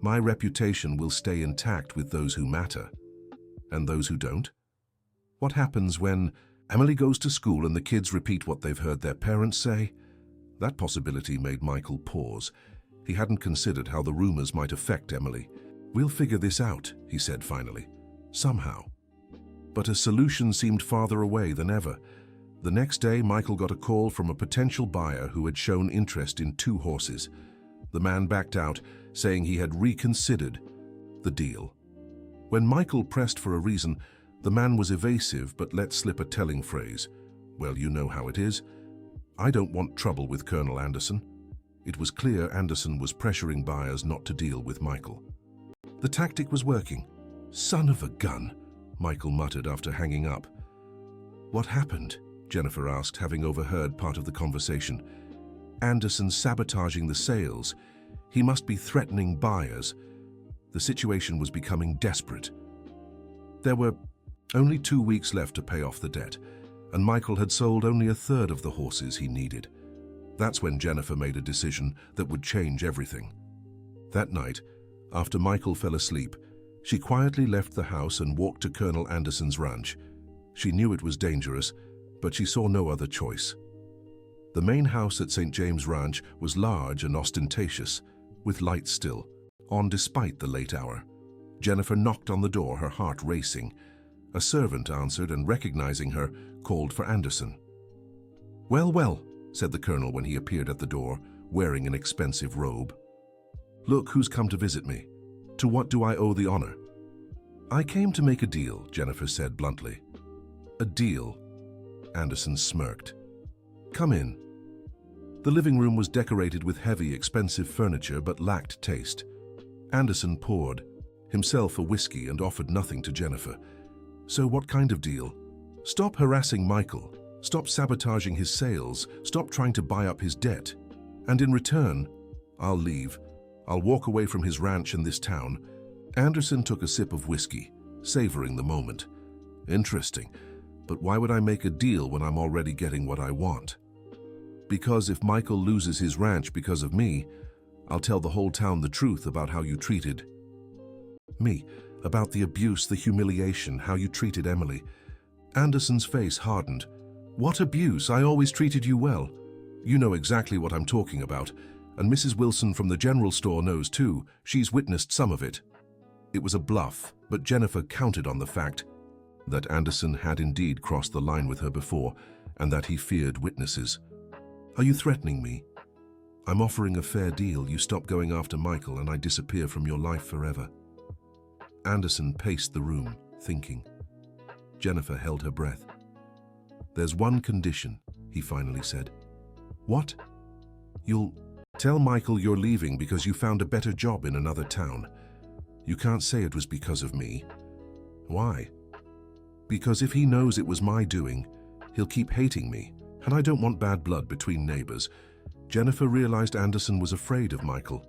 My reputation will stay intact with those who matter. And those who don't? What happens when Emily goes to school and the kids repeat what they've heard their parents say?" That possibility made Michael pause. He hadn't considered how the rumors might affect Emily. "We'll figure this out," he said finally. "Somehow." But a solution seemed farther away than ever. The next day, Michael got a call from a potential buyer who had shown interest in 2 horses. The man backed out, saying he had reconsidered the deal. When Michael pressed for a reason, the man was evasive but let slip a telling phrase. "Well, you know how it is. I don't want trouble with Colonel Anderson." It was clear Anderson was pressuring buyers not to deal with Michael. The tactic was working. "Son of a gun," Michael muttered after hanging up. "What happened?" Jennifer asked, having overheard part of the conversation. "Anderson's sabotaging the sales. He must be threatening buyers." The situation was becoming desperate. There were only 2 weeks left to pay off the debt, and Michael had sold only a third of the horses he needed. That's when Jennifer made a decision that would change everything. That night, after Michael fell asleep, she quietly left the house and walked to Colonel Anderson's ranch. She knew it was dangerous, but she saw no other choice. The main house at St. James Ranch was large and ostentatious, with lights still on despite the late hour. Jennifer knocked on the door, her heart racing. A servant answered and, recognizing her, called for Anderson. "Well, well," said the colonel when he appeared at the door, wearing an expensive robe. "Look who's come to visit me. To what do I owe the honor?" "I came to make a deal," Jennifer said bluntly. "A deal?" Anderson smirked. "Come in." The living room was decorated with heavy, expensive furniture but lacked taste. Anderson poured himself a whiskey and offered nothing to Jennifer. "So what kind of deal?" "Stop harassing Michael. Stop sabotaging his sales. Stop trying to buy up his debt. And in return, I'll leave. I'll walk away from his ranch in this town." Anderson took a sip of whiskey, savoring the moment. "Interesting, but why would I make a deal when I'm already getting what I want?" "Because if Michael loses his ranch because of me, I'll tell the whole town the truth about how you treated me, about the abuse, the humiliation, how you treated Emily." Anderson's face hardened. "What abuse? I always treated you well." "You know exactly what I'm talking about, and Mrs. Wilson from the general store knows too. She's witnessed some of it." It was a bluff, but Jennifer counted on the fact that Anderson had indeed crossed the line with her before, and that he feared witnesses. "Are you threatening me?" "I'm offering a fair deal. You stop going after Michael and I disappear from your life forever." Anderson paced the room, thinking. Jennifer held her breath. "There's one condition," he finally said. "What?" "You'll tell Michael you're leaving because you found a better job in another town. You can't say it was because of me. Why? Because if he knows it was my doing, he'll keep hating me, and I don't want bad blood between neighbors. Jennifer realized Anderson was afraid of Michael.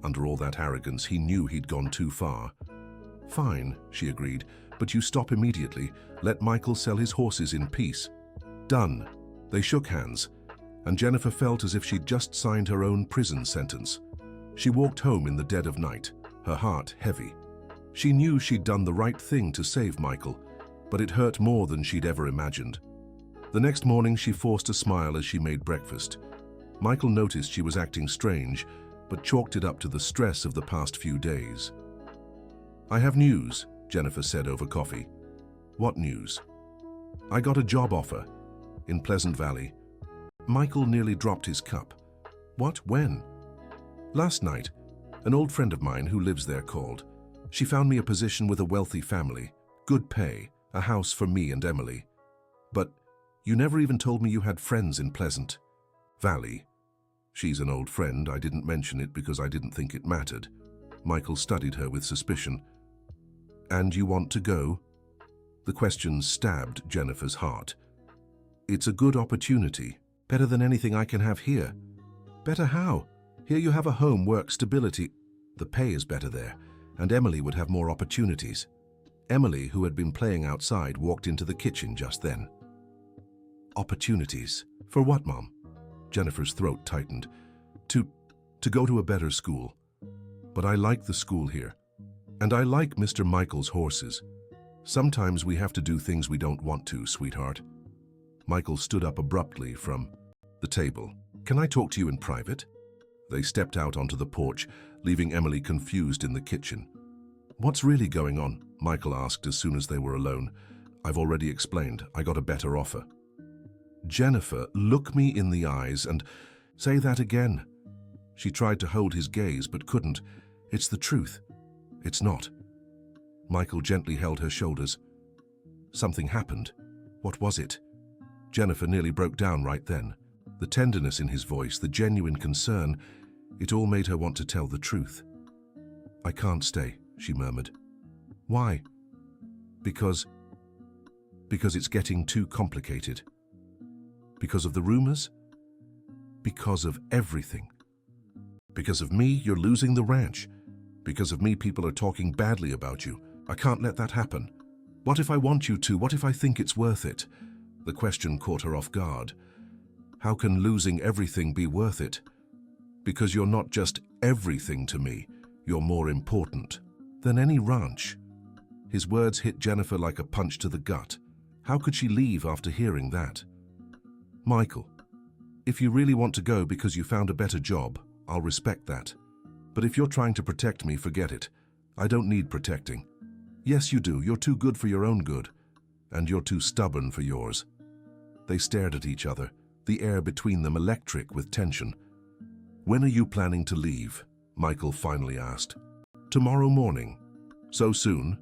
Under all that arrogance, he knew he'd gone too far. Fine, she agreed, but you stop immediately. Let Michael sell his horses in peace. Done. They shook hands, and Jennifer felt as if she'd just signed her own prison sentence. She walked home in the dead of night, her heart heavy. She knew she'd done the right thing to save Michael, but it hurt more than she'd ever imagined. The next morning, she forced a smile as she made breakfast. Michael noticed she was acting strange, but chalked it up to the stress of the past few days. I have news, Jennifer said over coffee. What news? I got a job offer in Pleasant Valley. Michael nearly dropped his cup. What? When? Last night. An old friend of mine who lives there called. She found me a position with a wealthy family, good pay, a house for me and Emily. But you never even told me you had friends in Pleasant Valley. She's an old friend. I didn't mention it because I didn't think it mattered. Michael studied her with suspicion. And you want to go? The question stabbed Jennifer's heart. It's a good opportunity, better than anything I can have here. Better how? Here you have a home, work, stability. The pay is better there, and Emily would have more opportunities. Emily, who had been playing outside, walked into the kitchen just then. Opportunities? For what, Mom? Jennifer's throat tightened. To go to a better school. But I like the school here. And I like Mr. Michael's horses. Sometimes we have to do things we don't want to, sweetheart. Michael stood up abruptly from the table. Can I talk to you in private? They stepped out onto the porch, leaving Emily confused in the kitchen. What's really going on? Michael asked as soon as they were alone. I've already explained. I got a better offer. Jennifer, look me in the eyes and say that again. She tried to hold his gaze but couldn't. It's the truth. It's not. Michael gently held her shoulders. Something happened. What was it? Jennifer nearly broke down right then. The tenderness in his voice, the genuine concern, it all made her want to tell the truth. I can't stay, she murmured. Why? Because it's getting too complicated. Because of the rumors? Because of everything. Because of me, you're losing the ranch. Because of me, people are talking badly about you. I can't let that happen. What if I want you to? What if I think it's worth it? The question caught her off guard. How can losing everything be worth it? Because you're not just everything to me. You're more important than any ranch. His words hit Jennifer like a punch to the gut. How could she leave after hearing that? Michael, if you really want to go because you found a better job, I'll respect that. But if you're trying to protect me, forget it. I don't need protecting. Yes, you do. You're too good for your own good. And you're too stubborn for yours. They stared at each other, the air between them electric with tension. When are you planning to leave? Michael finally asked. Tomorrow morning. So soon?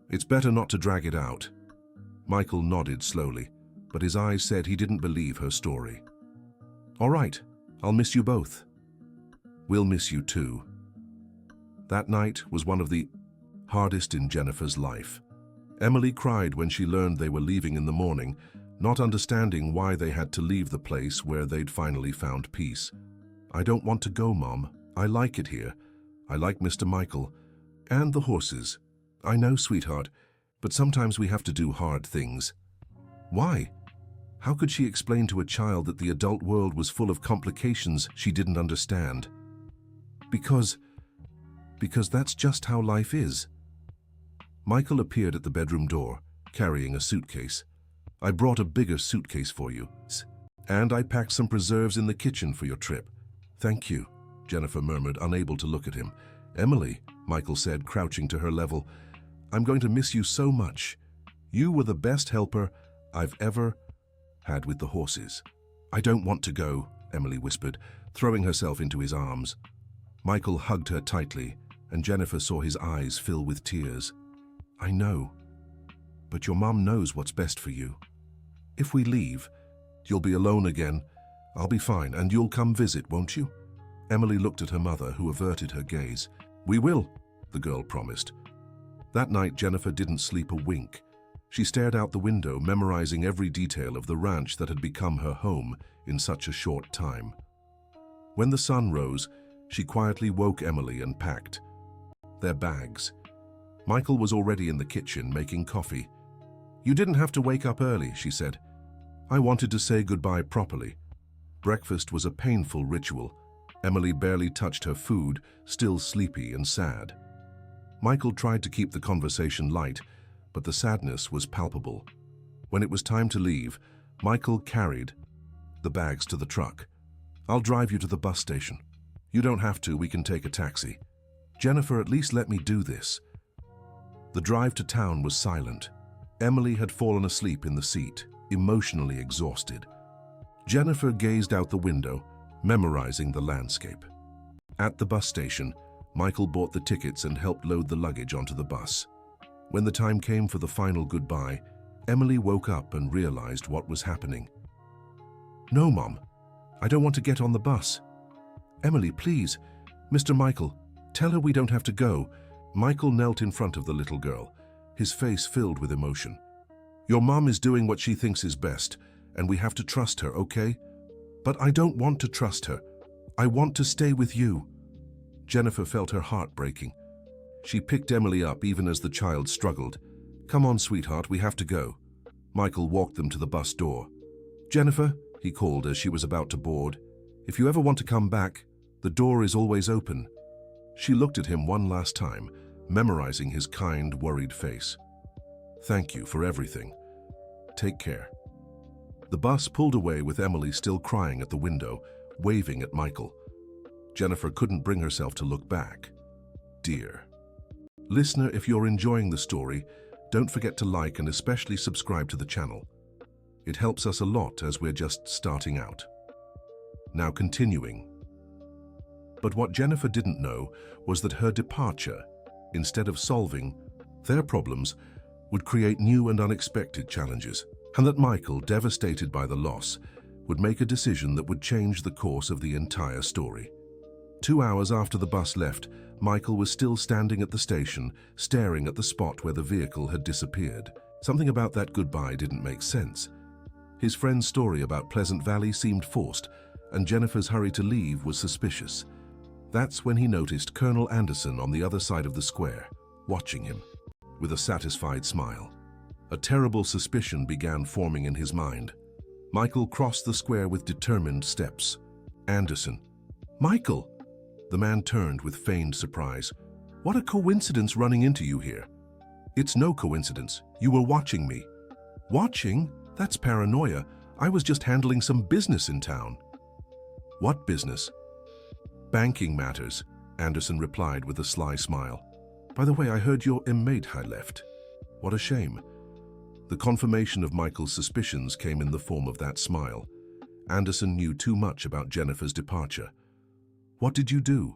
It's better not to drag it out. Michael nodded slowly, but his eyes said he didn't believe her story. All right, I'll miss you both. We'll miss you too. That night was one of the hardest in Jennifer's life. Emily cried when she learned they were leaving in the morning, not understanding why they had to leave the place where they'd finally found peace. I don't want to go, Mom. I like it here. I like Mr. Michael. And the horses. I know, sweetheart, but sometimes we have to do hard things. Why? How could she explain to a child that the adult world was full of complications she didn't understand? Because that's just how life is. Michael appeared at the bedroom door, carrying a suitcase. I brought a bigger suitcase for you. And I packed some preserves in the kitchen for your trip. Thank you, Jennifer murmured, unable to look at him. Emily, Michael said, crouching to her level, I'm going to miss you so much. You were the best helper I've ever had with the horses. I don't want to go, Emily whispered, throwing herself into his arms. Michael hugged her tightly, and Jennifer saw his eyes fill with tears. I know, but your mom knows what's best for you. If we leave, you'll be alone again. I'll be fine, and you'll come visit, won't you? Emily looked at her mother, who averted her gaze. We will. the girl promised. That night, Jennifer didn't sleep a wink. She stared out the window, memorizing every detail of the ranch that had become her home in such a short time. When the sun rose, she quietly woke Emily and packed their bags. Michael was already in the kitchen making coffee. "You didn't have to wake up early," she said. "I wanted to say goodbye properly." Breakfast was a painful ritual. Emily barely touched her food, still sleepy and sad. Michael tried to keep the conversation light, but the sadness was palpable. When it was time to leave, Michael carried the bags to the truck. "I'll drive you to the bus station." "You don't have to, we can take a taxi." "Jennifer, at least let me do this." The drive to town was silent. Emily had fallen asleep in the seat, emotionally exhausted. Jennifer gazed out the window, memorizing the landscape. At the bus station, Michael bought the tickets and helped load the luggage onto the bus. When the time came for the final goodbye, Emily woke up and realized what was happening. "No, Mom, I don't want to get on the bus." "Emily, please. Mr. Michael, tell her we don't have to go." Michael knelt in front of the little girl, his face filled with emotion. "Your mom is doing what she thinks is best, and we have to trust her, okay?" "But I don't want to trust her. I want to stay with you." Jennifer felt her heart breaking. She picked Emily up even as the child struggled. "Come on, sweetheart, we have to go." Michael walked them to the bus door. "Jennifer," he called as she was about to board, "if you ever want to come back, the door is always open." She looked at him one last time, memorizing his kind, worried face. "Thank you for everything. Take care." The bus pulled away with Emily still crying at the window, waving at Michael. Jennifer couldn't bring herself to look back. Dear listener, if you're enjoying the story, don't forget to like and especially subscribe to the channel. It helps us a lot as we're just starting out. Now continuing. But what Jennifer didn't know was that her departure, instead of solving their problems, would create new and unexpected challenges, and that Michael, devastated by the loss, would make a decision that would change the course of the entire story. 2 hours after the bus left, Michael was still standing at the station, staring at the spot where the vehicle had disappeared. Something about that goodbye didn't make sense. His friend's story about Pleasant Valley seemed forced, and Jennifer's hurry to leave was suspicious. That's when he noticed Colonel Anderson on the other side of the square, watching him, with a satisfied smile. A terrible suspicion began forming in his mind. Michael crossed the square with determined steps. "Anderson." "Michael!" The man turned with feigned surprise. "What a coincidence running into you here." "It's no coincidence. You were watching me." "Watching? That's paranoia. I was just handling some business in town." "What business?" "Banking matters," Anderson replied with a sly smile. "By the way, I heard your inmate had left. What a shame." The confirmation of Michael's suspicions came in the form of that smile. Anderson knew too much about Jennifer's departure. "What did you do?"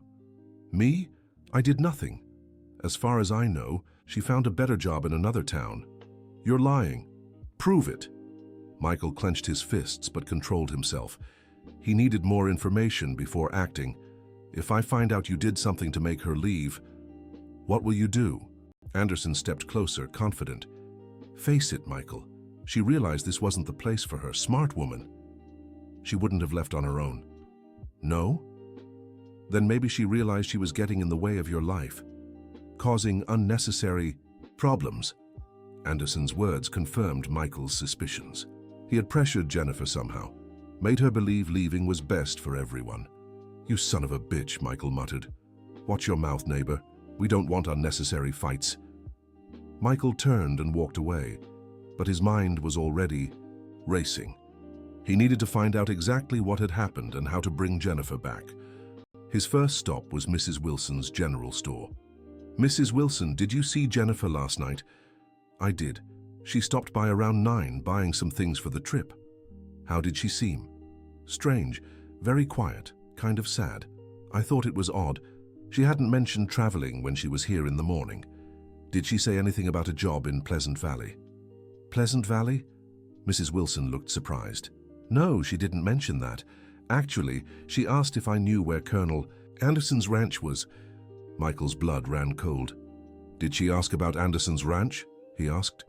"Me? I did nothing. As far as I know, she found a better job in another town." "You're lying." "Prove it." Michael clenched his fists but controlled himself. He needed more information before acting. "If I find out you did something to make her leave, what will you do?" Anderson stepped closer, confident. "Face it, Michael. She realized this wasn't the place for her. Smart woman. She wouldn't have left on her own." "No?" "Then maybe she realized she was getting in the way of your life, causing unnecessary problems." Anderson's words confirmed Michael's suspicions. He had pressured Jennifer somehow, made her believe leaving was best for everyone. "You son of a bitch," Michael muttered. "Watch your mouth, neighbor. We don't want unnecessary fights." Michael turned and walked away, but his mind was already racing. He needed to find out exactly what had happened and how to bring Jennifer back. His first stop was Mrs. Wilson's general store. "Mrs. Wilson, did you see Jennifer last night?" "I did. She stopped by around 9, buying some things for the trip." "How did she seem?" "Strange, very quiet, kind of sad. I thought it was odd. She hadn't mentioned traveling when she was here in the morning." "Did she say anything about a job in Pleasant Valley?" "Pleasant Valley?" Mrs. Wilson looked surprised. "No, she didn't mention that. Actually, she asked if I knew where Colonel Anderson's ranch was." Michael's blood ran cold. Did she ask about Anderson's ranch? He asked.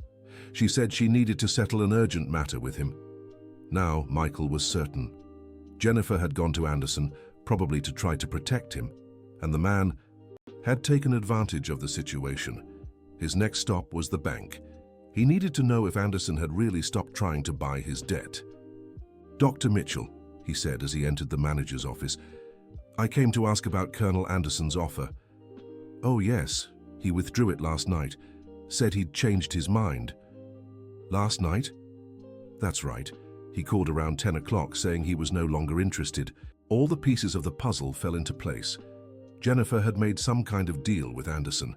She said she needed to settle an urgent matter with him. Now Michael was certain. Jennifer had gone to Anderson, probably to try to protect him, and the man had taken advantage of the situation. His next stop was the bank. He needed to know if Anderson had really stopped trying to buy his debt. "Dr. Mitchell," he said as he entered the manager's office, "I came to ask about Colonel Anderson's offer." "Oh yes, he withdrew it last night. Said he'd changed his mind." "Last night?" "That's right. He called around 10 o'clock saying he was no longer interested." All the pieces of the puzzle fell into place. Jennifer had made some kind of deal with Anderson.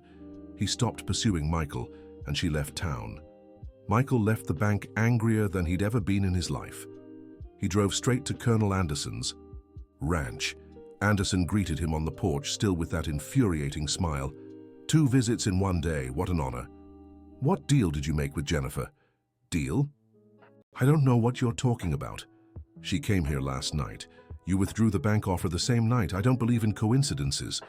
He stopped pursuing Michael, and she left town. Michael left the bank angrier than he'd ever been in his life. He drove straight to Colonel Anderson's ranch. Anderson greeted him on the porch, still with that infuriating smile. "2 visits in 1 day, what an honor. What deal did you make with Jennifer?" "Deal? I don't know what you're talking about. She came here last night. You withdrew the bank offer the same night. I don't believe in coincidences.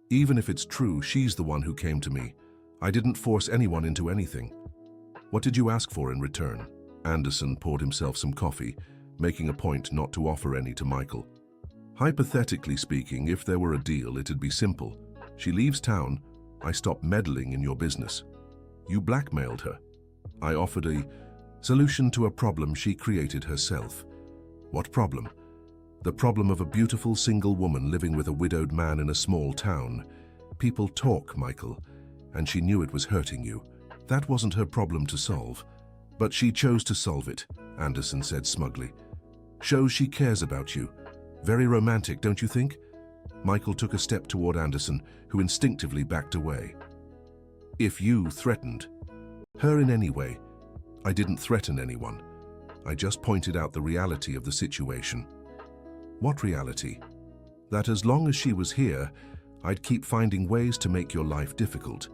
Even if it's true, she's the one who came to me. I didn't force anyone into anything." "What did you ask for in return?" Anderson poured himself some coffee, making a point not to offer any to Michael. "Hypothetically speaking, if there were a deal, it'd be simple. She leaves town, I stop meddling in your business. You blackmailed her. I offered a solution to a problem she created herself." "What problem?" "The problem of a beautiful single woman living with a widowed man in a small town. People talk, Michael, and she knew it was hurting you. That wasn't her problem to solve. But she chose to solve it," Anderson said smugly. "Shows she cares about you. Very romantic, don't you think?" Michael took a step toward Anderson, who instinctively backed away. "If you threatened her in any way—" "I didn't threaten anyone. I just pointed out the reality of the situation." "What reality?" "That as long as she was here, I'd keep finding ways to make your life difficult."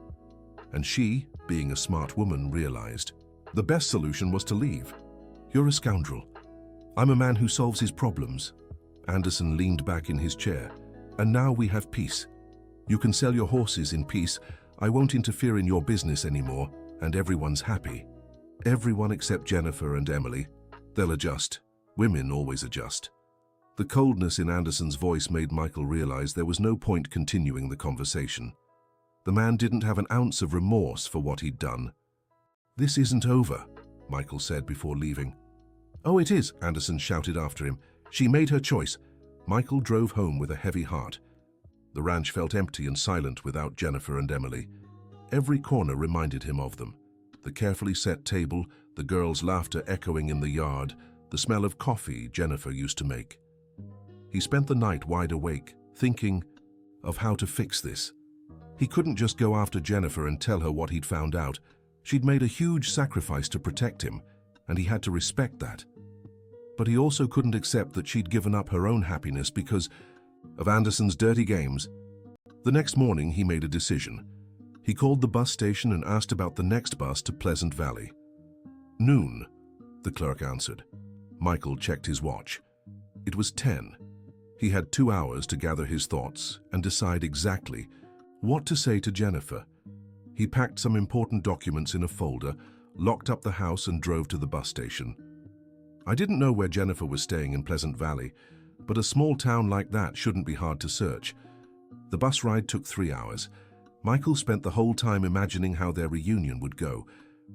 And she, being a smart woman, realized the best solution was to leave. "You're a scoundrel. I'm a man who solves his problems." Anderson leaned back in his chair. "And now we have peace. You can sell your horses in peace. I won't interfere in your business anymore, and everyone's happy. Everyone except Jennifer and Emily. They'll adjust. Women always adjust." The coldness in Anderson's voice made Michael realize there was no point continuing the conversation. The man didn't have an ounce of remorse for what he'd done. "This isn't over," Michael said before leaving. "Oh, it is," Anderson shouted after him. "She made her choice." Michael drove home with a heavy heart. The ranch felt empty and silent without Jennifer and Emily. Every corner reminded him of them. The carefully set table, the girls' laughter echoing in the yard, the smell of coffee Jennifer used to make. He spent the night wide awake, thinking of how to fix this. He couldn't just go after Jennifer and tell her what he'd found out. She'd made a huge sacrifice to protect him, and he had to respect that. But he also couldn't accept that she'd given up her own happiness because of Anderson's dirty games. The next morning, he made a decision. He called the bus station and asked about the next bus to Pleasant Valley. "Noon," the clerk answered. Michael checked his watch. It was 10. He had 2 hours to gather his thoughts and decide exactly what to say to Jennifer. He packed some important documents in a folder, locked up the house and drove to the bus station. I didn't know where Jennifer was staying in Pleasant Valley, but a small town like that shouldn't be hard to search. The bus ride took 3 hours. Michael spent the whole time imagining how their reunion would go.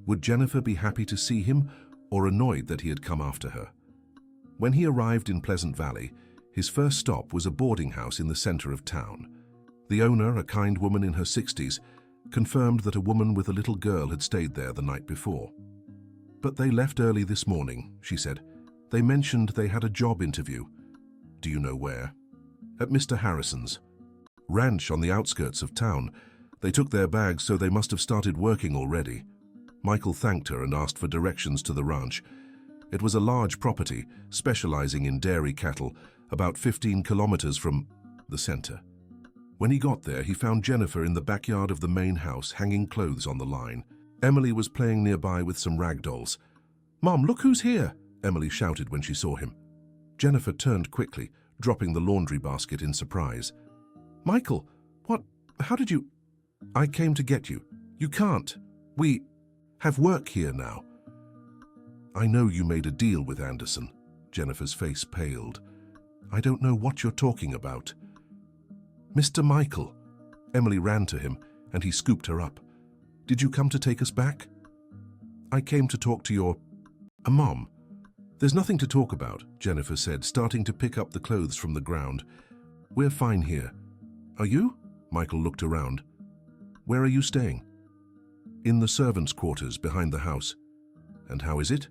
Would Jennifer be happy to see him or annoyed that he had come after her? When he arrived in Pleasant Valley, his first stop was a boarding house in the center of town. The owner, a kind woman in her 60s, confirmed that a woman with a little girl had stayed there the night before. "But they left early this morning," she said. "They mentioned they had a job interview." "Do you know where?" "At Mr. Harrison's ranch on the outskirts of town. They took their bags, so they must have started working already." Michael thanked her and asked for directions to the ranch. It was a large property, specializing in dairy cattle, about 15 kilometers from the center. When he got there, he found Jennifer in the backyard of the main house, hanging clothes on the line. Emily was playing nearby with some rag dolls. "Mom, look who's here!" Emily shouted when she saw him. Jennifer turned quickly, dropping the laundry basket in surprise. "Michael, what How did you... I came to get you. You can't. We have work here now. I know you made a deal with Anderson. Jennifer's face paled. I don't know what you're talking about. Mr. Michael. Emily ran to him, and he scooped her up. Did you come to take us back? I came to talk to your... mom. There's nothing to talk about, Jennifer said, starting to pick up the clothes from the ground. We're fine here. Are you? Michael looked around. Where are you staying? In the servants' quarters behind the house. And how is it?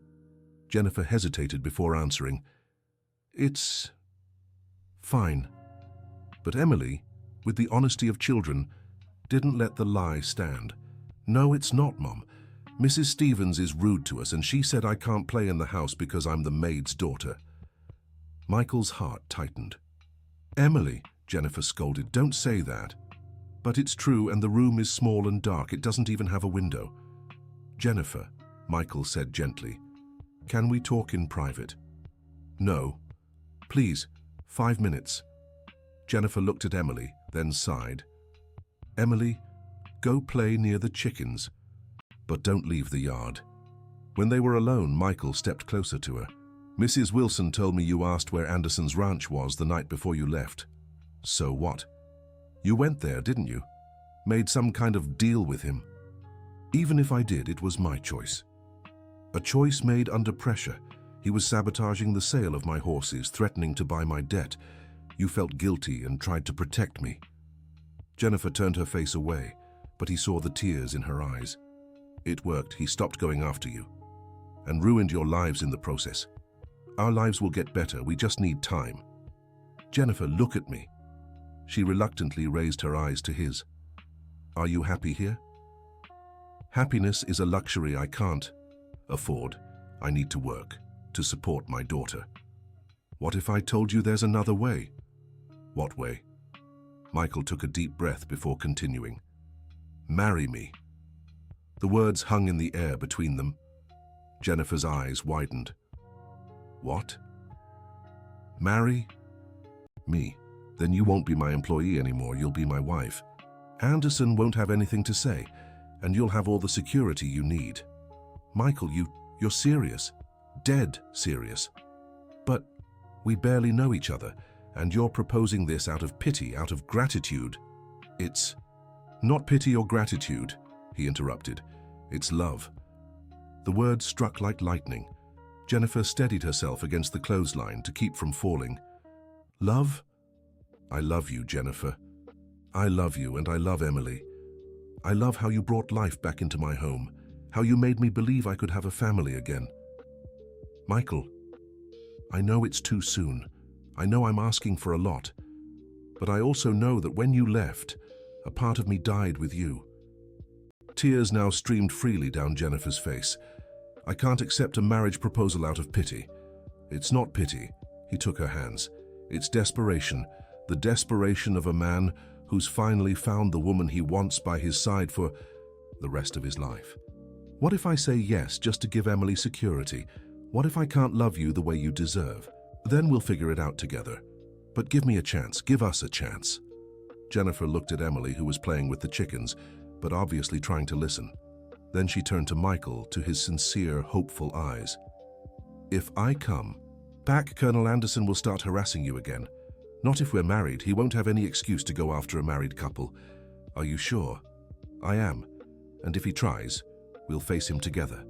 Jennifer hesitated before answering. It's... fine. But Emily, with the honesty of children, didn't let the lie stand. No, it's not, Mom. Mrs. Stevens is rude to us, and she said I can't play in the house because I'm the maid's daughter. Michael's heart tightened. Emily, Jennifer scolded, don't say that. But it's true, and the room is small and dark. It doesn't even have a window. Jennifer, Michael said gently, can we talk in private? No. Please, 5 minutes. Jennifer looked at Emily, then sighed. Emily, go play near the chickens, but don't leave the yard. When they were alone, Michael stepped closer to her. Mrs. Wilson told me you asked where Anderson's ranch was the night before you left. So what? You went there, didn't you? Made some kind of deal with him. Even if I did, it was my choice. A choice made under pressure. He was sabotaging the sale of my horses, threatening to buy my debt. You felt guilty and tried to protect me. Jennifer turned her face away, but he saw the tears in her eyes. It worked. He stopped going after you and ruined your lives in the process. Our lives will get better. We just need time. Jennifer, look at me. She reluctantly raised her eyes to his. Are you happy here? Happiness is a luxury I can't afford. I need to work to support my daughter. What if I told you there's another way? What way? Michael took a deep breath before continuing. Marry me. The words hung in the air between them. Jennifer's eyes widened. What? Marry me? Then you won't be my employee anymore. You'll be my wife. Anderson won't have anything to say, and you'll have all the security you need. Michael, you're serious. Dead serious. But we barely know each other, and you're proposing this out of pity, out of gratitude. It's not pity or gratitude, he interrupted. It's love. The words struck like lightning. Jennifer steadied herself against the clothesline to keep from falling. Love? I love you, Jennifer. I love you, and I love Emily. I love how you brought life back into my home, how you made me believe I could have a family again. Michael, I know it's too soon. I know I'm asking for a lot. But I also know that when you left, a part of me died with you. Tears now streamed freely down Jennifer's face. I can't accept a marriage proposal out of pity. It's not pity. He took her hands. It's desperation, the desperation of a man who's finally found the woman he wants by his side for the rest of his life. What if I say yes just to give Emily security? What if I can't love you the way you deserve? Then we'll figure it out together. But give me a chance. Give us a chance. Jennifer looked at Emily, who was playing with the chickens, but obviously trying to listen. Then she turned to Michael, to his sincere, hopeful eyes. If I come back, Colonel Anderson will start harassing you again. Not if we're married. He won't have any excuse to go after a married couple. Are you sure? I am. And if he tries, we'll face him together.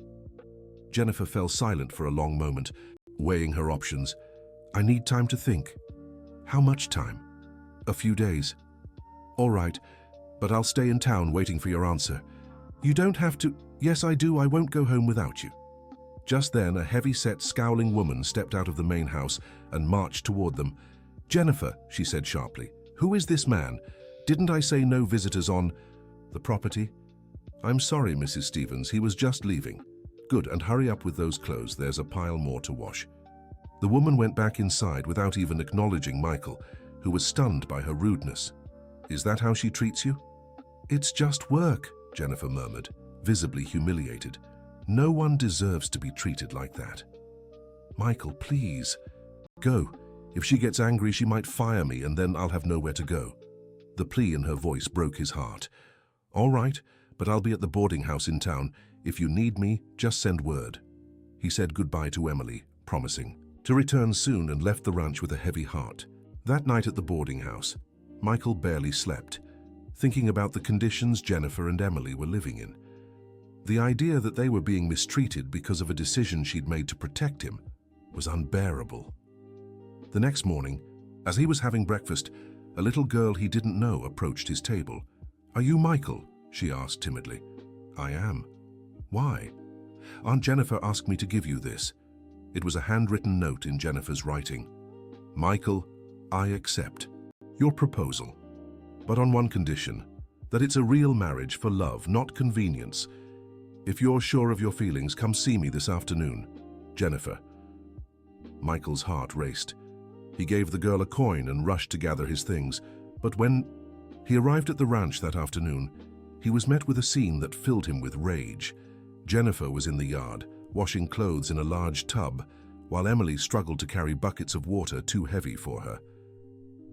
Jennifer fell silent for a long moment, weighing her options. I need time to think. How much time? A few days. All right, but I'll stay in town waiting for your answer. You don't have to. Yes, I do. I won't go home without you. Just then, a heavy-set, scowling woman stepped out of the main house and marched toward them. Jennifer, she said sharply, who is this man? Didn't I say no visitors on the property? I'm sorry, Mrs. Stevens. He was just leaving. Good, and hurry up with those clothes. There's a pile more to wash. The woman went back inside without even acknowledging Michael, who was stunned by her rudeness. Is that how she treats you? It's just work, Jennifer murmured, visibly humiliated. No one deserves to be treated like that. Michael, please. Go. If she gets angry, she might fire me, and then I'll have nowhere to go. The plea in her voice broke his heart. "All right, but I'll be at the boarding house in town. If you need me, just send word." He said goodbye to Emily, promising to return soon, and left the ranch with a heavy heart. That night at the boarding house, Michael barely slept, thinking about the conditions Jennifer and Emily were living in. The idea that they were being mistreated because of a decision she'd made to protect him was unbearable. The next morning, as he was having breakfast, a little girl he didn't know approached his table. "Are you Michael?" she asked timidly. "I am." "Why?" "Aunt Jennifer asked me to give you this." It was a handwritten note in Jennifer's writing. "Michael, I accept your proposal, but on one condition, that it's a real marriage for love, not convenience. If you're sure of your feelings, come see me this afternoon. Jennifer." Michael's heart raced. He gave the girl a coin and rushed to gather his things. But when he arrived at the ranch that afternoon, he was met with a scene that filled him with rage. Jennifer was in the yard, washing clothes in a large tub, while Emily struggled to carry buckets of water too heavy for her.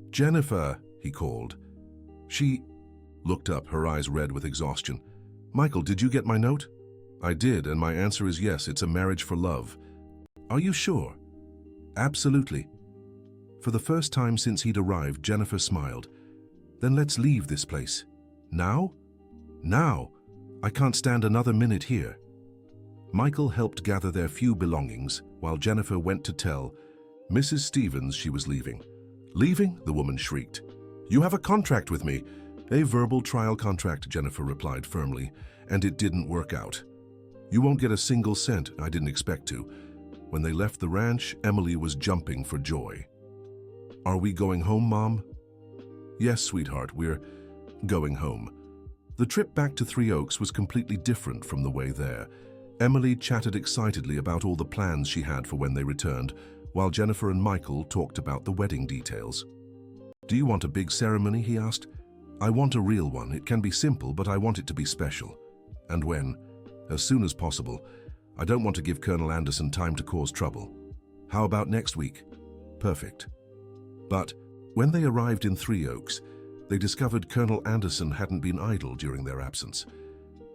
"Jennifer," he called. She looked up, her eyes red with exhaustion. "Michael, did you get my note?" "I did, and my answer is yes, it's a marriage for love." "Are you sure?" "Absolutely." For the first time since he'd arrived, Jennifer smiled. "Then let's leave this place." "Now?" "Now. I can't stand another minute here." Michael helped gather their few belongings while Jennifer went to tell Mrs. Stevens she was leaving. "Leaving?" the woman shrieked. "You have a contract with me." "A verbal trial contract," Jennifer replied firmly, "and it didn't work out. You won't get a single cent." "I didn't expect to." When they left the ranch, Emily was jumping for joy. "Are we going home, Mom?" "Yes, sweetheart, we're going home." The trip back to Three Oaks was completely different from the way there. Emily chatted excitedly about all the plans she had for when they returned, while Jennifer and Michael talked about the wedding details. "Do you want a big ceremony?" he asked. "I want a real one. It can be simple, but I want it to be special." "And when?" "As soon as possible. I don't want to give Colonel Anderson time to cause trouble." "How about next week?" "Perfect." But when they arrived in Three Oaks, they discovered Colonel Anderson hadn't been idle during their absence.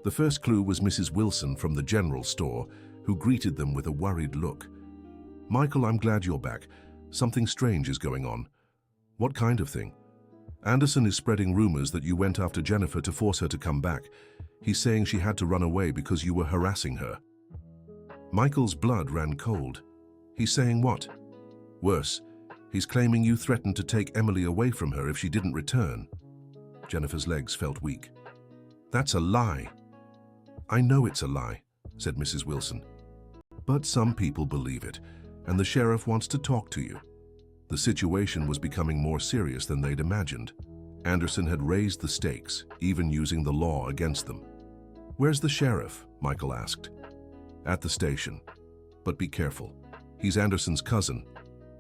The first clue was Mrs. Wilson from the general store, who greeted them with a worried look. "Michael, I'm glad you're back. Something strange is going on." "What kind of thing?" "Anderson is spreading rumors that you went after Jennifer to force her to come back. He's saying she had to run away because you were harassing her." Michael's blood ran cold. "He's saying what?" "Worse. He's claiming you threatened to take Emily away from her if she didn't return." Jennifer's legs felt weak. "That's a lie." "I know it's a lie," said Mrs. Wilson. "But some people believe it, and the sheriff wants to talk to you." The situation was becoming more serious than they'd imagined. Anderson had raised the stakes, even using the law against them. "Where's the sheriff?" Michael asked. "At the station. But be careful. He's Anderson's cousin."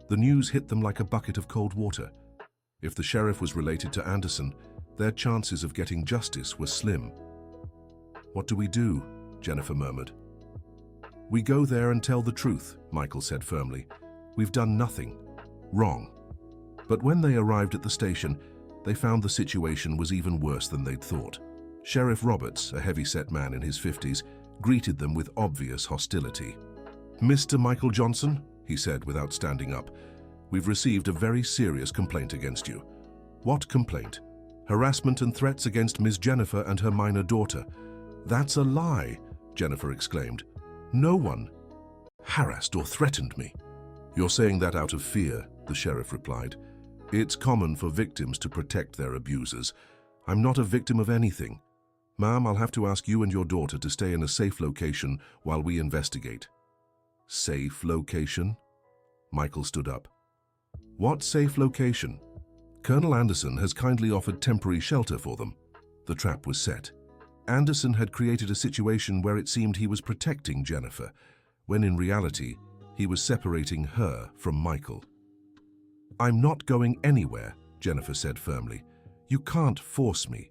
The news hit them like a bucket of cold water. If the sheriff was related to Anderson, their chances of getting justice were slim. "What do we do?" Jennifer murmured. "We go there and tell the truth," Michael said firmly. "We've done nothing wrong." But when they arrived at the station, they found the situation was even worse than they'd thought. Sheriff Roberts, a heavy-set man in his 50s, greeted them with obvious hostility. "Mr. Michael Johnson," he said without standing up, "we've received a very serious complaint against you." "What complaint?" "Harassment and threats against Ms. Jennifer and her minor daughter." "That's a lie," Jennifer exclaimed. "No one harassed or threatened me." "You're saying that out of fear," the sheriff replied. "It's common for victims to protect their abusers. I'm not a victim of anything. Ma'am, I'll have to ask you and your daughter to stay in a safe location while we investigate." "Safe location?" Michael stood up. "What safe location?" "Colonel Anderson has kindly offered temporary shelter for them." The trap was set. Anderson had created a situation where it seemed he was protecting Jennifer, when in reality, he was separating her from Michael. "I'm not going anywhere," Jennifer said firmly. "You can't force me."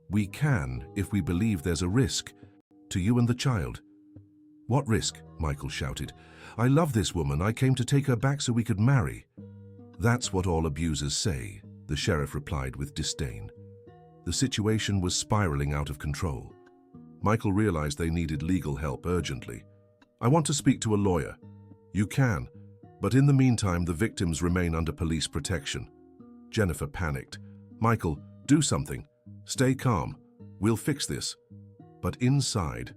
"We can if we believe there's a risk to you and the child." "What risk?" Michael shouted. "I love this woman. I came to take her back so we could marry." "That's what all abusers say," the sheriff replied with disdain. The situation was spiraling out of control. Michael realized they needed legal help urgently. "I want to speak to a lawyer." "You can, but in the meantime the victims remain under police protection." Jennifer panicked. "Michael, do something. Stay calm. We'll fix this." But inside,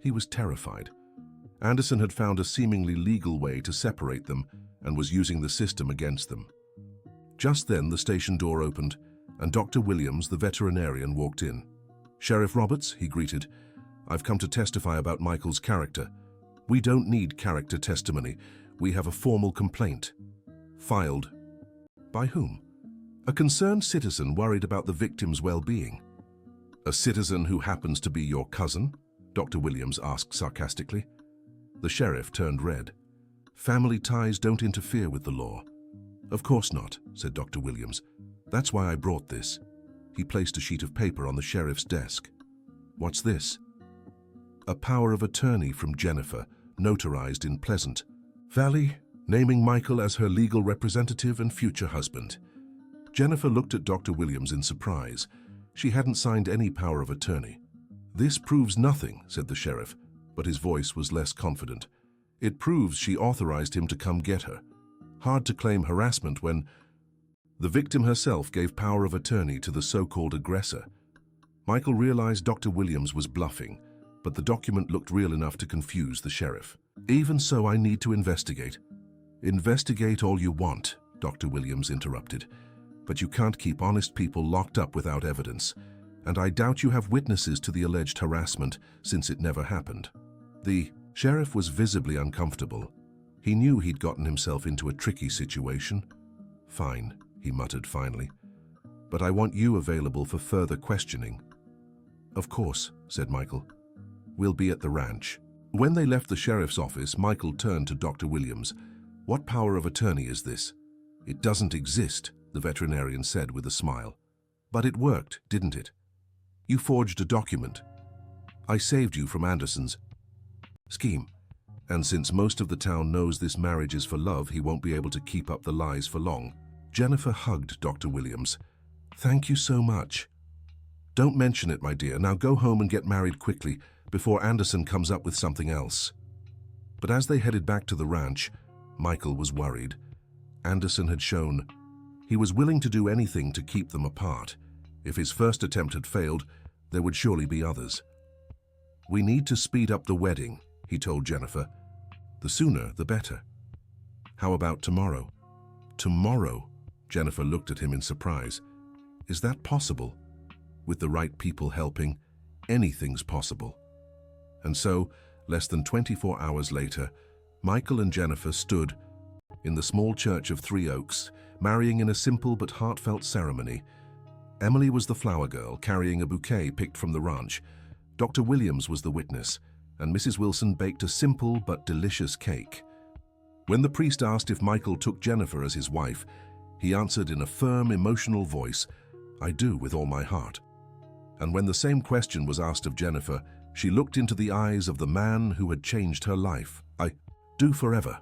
he was terrified. Anderson had found a seemingly legal way to separate them and was using the system against them. Just then, the station door opened, and Dr. Williams, the veterinarian, walked in. "Sheriff Roberts," he greeted, "I've come to testify about Michael's character." "We don't need character testimony. We have a formal complaint." "Filed." "By whom?" "A concerned citizen worried about the victim's well-being." "A citizen who happens to be your cousin?" Dr. Williams asked sarcastically. The sheriff turned red. "Family ties don't interfere with the law." "Of course not," said Dr. Williams. "That's why I brought this." He placed a sheet of paper on the sheriff's desk. "What's this?" "A power of attorney from Jennifer, notarized in Pleasant Valley, naming Michael as her legal representative and future husband." Jennifer looked at Dr. Williams in surprise. She hadn't signed any power of attorney. "This proves nothing," said the sheriff, but his voice was less confident. "It proves she authorized him to come get her. Hard to claim harassment when the victim herself gave power of attorney to the so-called aggressor." Michael realized Dr. Williams was bluffing, but the document looked real enough to confuse the sheriff. "Even so, I need to investigate." "Investigate all you want," Dr. Williams interrupted, "but you can't keep honest people locked up without evidence, and I doubt you have witnesses to the alleged harassment since it never happened." The sheriff was visibly uncomfortable. He knew he'd gotten himself into a tricky situation. "Fine," he muttered finally, "but I want you available for further questioning." "Of course," said Michael. "We'll be at the ranch." When they left the sheriff's office, Michael turned to Dr. Williams. "What power of attorney is this?" "It doesn't exist," the veterinarian said with a smile. "But it worked, didn't it? You forged a document. I saved you from Anderson's scheme. And since most of the town knows this marriage is for love, he won't be able to keep up the lies for long." Jennifer hugged Dr. Williams. "Thank you so much." "Don't mention it, my dear. Now go home and get married quickly before Anderson comes up with something else." But as they headed back to the ranch, Michael was worried. Anderson had shown he was willing to do anything to keep them apart. If his first attempt had failed, there would surely be others. "We need to speed up the wedding," he told Jennifer. "The sooner, the better." "How about tomorrow?" "Tomorrow?" Jennifer looked at him in surprise. "Is that possible?" "With the right people helping, anything's possible." And so, less than 24 hours later, Michael and Jennifer stood in the small church of Three Oaks, marrying in a simple but heartfelt ceremony. Emily was the flower girl, carrying a bouquet picked from the ranch. Dr. Williams was the witness, and Mrs. Wilson baked a simple but delicious cake. When the priest asked if Michael took Jennifer as his wife, he answered in a firm, emotional voice, "I do with all my heart." And when the same question was asked of Jennifer, she looked into the eyes of the man who had changed her life. "I do forever."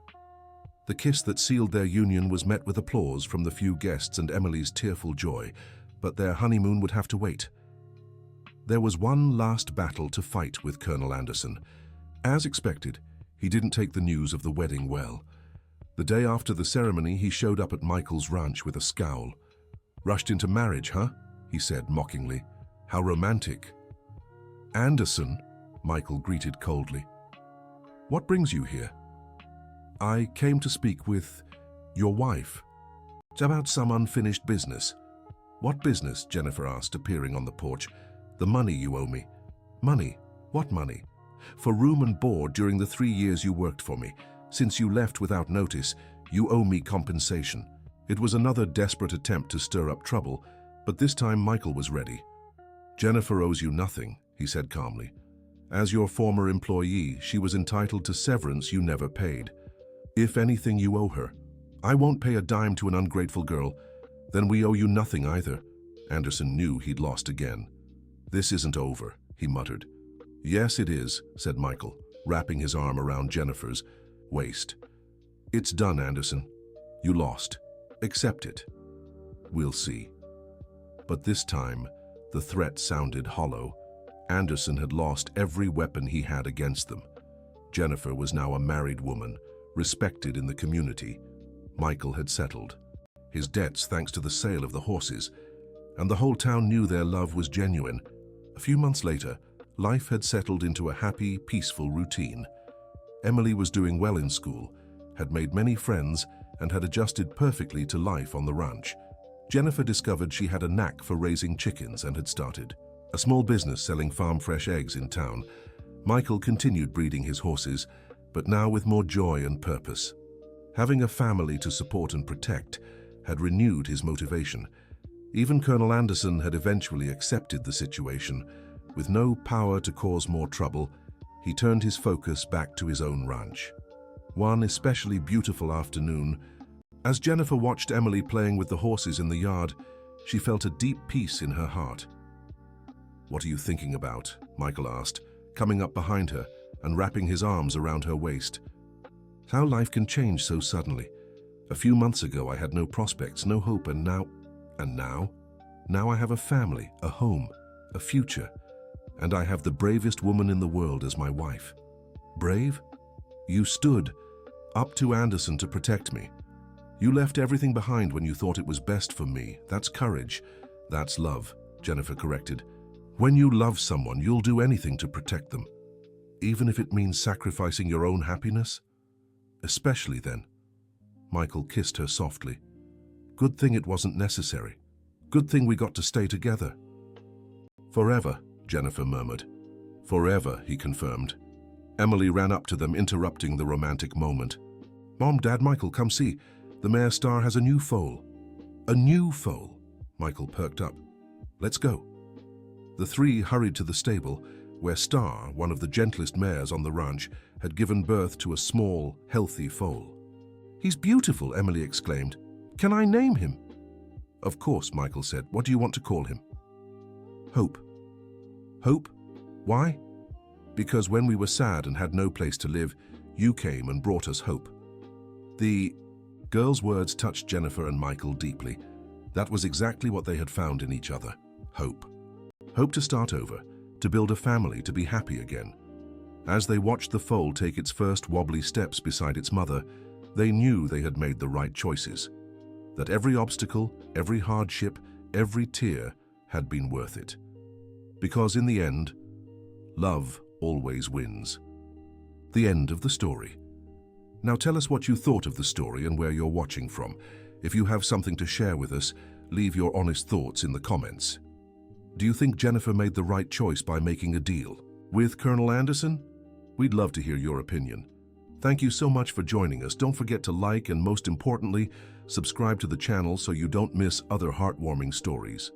The kiss that sealed their union was met with applause from the few guests and Emily's tearful joy, but their honeymoon would have to wait. There was one last battle to fight with Colonel Anderson. As expected, he didn't take the news of the wedding well. The day after the ceremony, he showed up at Michael's ranch with a scowl. "Rushed into marriage, huh?" he said mockingly. "How romantic." "Anderson," Michael greeted coldly. "What brings you here?" "I came to speak with your wife. It's about some unfinished business." "What business?" Jennifer asked, appearing on the porch. "The money you owe me." "Money? What money?" "For room and board during the 3 years you worked for me. Since you left without notice, you owe me compensation." It was another desperate attempt to stir up trouble, but this time Michael was ready. "Jennifer owes you nothing," he said calmly. "As your former employee, she was entitled to severance you never paid. If anything, you owe her. I won't pay a dime to an ungrateful girl. Then we owe you nothing either." Anderson knew he'd lost again. "This isn't over," he muttered. "Yes, it is," said Michael, wrapping his arm around Jennifer's waist. "It's done, Anderson. You lost. Accept it." We'll see. But this time, the threat sounded hollow. Anderson had lost every weapon he had against them. Jennifer was now a married woman, respected in the community. Michael had settled his debts thanks to the sale of the horses, and the whole town knew their love was genuine. A few months later, life had settled into a happy, peaceful routine. Emily was doing well in school, had made many friends, and had adjusted perfectly to life on the ranch. Jennifer discovered she had a knack for raising chickens and had started a small business selling farm-fresh eggs in town. Michael continued breeding his horses, but now with more joy and purpose. Having a family to support and protect had renewed his motivation. Even Colonel Anderson had eventually accepted the situation. With no power to cause more trouble, he turned his focus back to his own ranch. One especially beautiful afternoon, as Jennifer watched Emily playing with the horses in the yard, she felt a deep peace in her heart. "What are you thinking about?" Michael asked, coming up behind her and wrapping his arms around her waist. How life can change so suddenly. A few months ago I had no prospects, no hope, and now I have a family, a home, a future, and I have the bravest woman in the world as my wife. Brave? You stood up to Anderson to protect me. You left everything behind when you thought it was best for me. That's courage. That's love," Jennifer corrected. "When you love someone, you'll do anything to protect them, even if it means sacrificing your own happiness. Especially then." Michael kissed her softly. "Good thing it wasn't necessary. Good thing we got to stay together." "Forever," Jennifer murmured. "Forever," he confirmed. Emily ran up to them, interrupting the romantic moment. "Mom, Dad, Michael, come see. The mare Star has a new foal." "A new foal?" Michael perked up. "Let's go." The three hurried to the stable, where Star, one of the gentlest mares on the ranch, had given birth to a small, healthy foal. "He's beautiful," Emily exclaimed. "Can I name him?" "Of course," Michael said. "What do you want to call him?" "Hope." "Hope? Why?" "Because when we were sad and had no place to live, you came and brought us hope." The girl's words touched Jennifer and Michael deeply. That was exactly what they had found in each other. Hope. Hope to start over, to build a family, to be happy again. As they watched the foal take its first wobbly steps beside its mother, they knew they had made the right choices. That every obstacle, every hardship, every tear had been worth it. Because in the end, love always wins. The end of the story. Now tell us what you thought of the story and where you're watching from. If you have something to share with us, leave your honest thoughts in the comments. Do you think Jennifer made the right choice by making a deal with Colonel Anderson? We'd love to hear your opinion. Thank you so much for joining us. Don't forget to like and, most importantly, subscribe to the channel so you don't miss other heartwarming stories.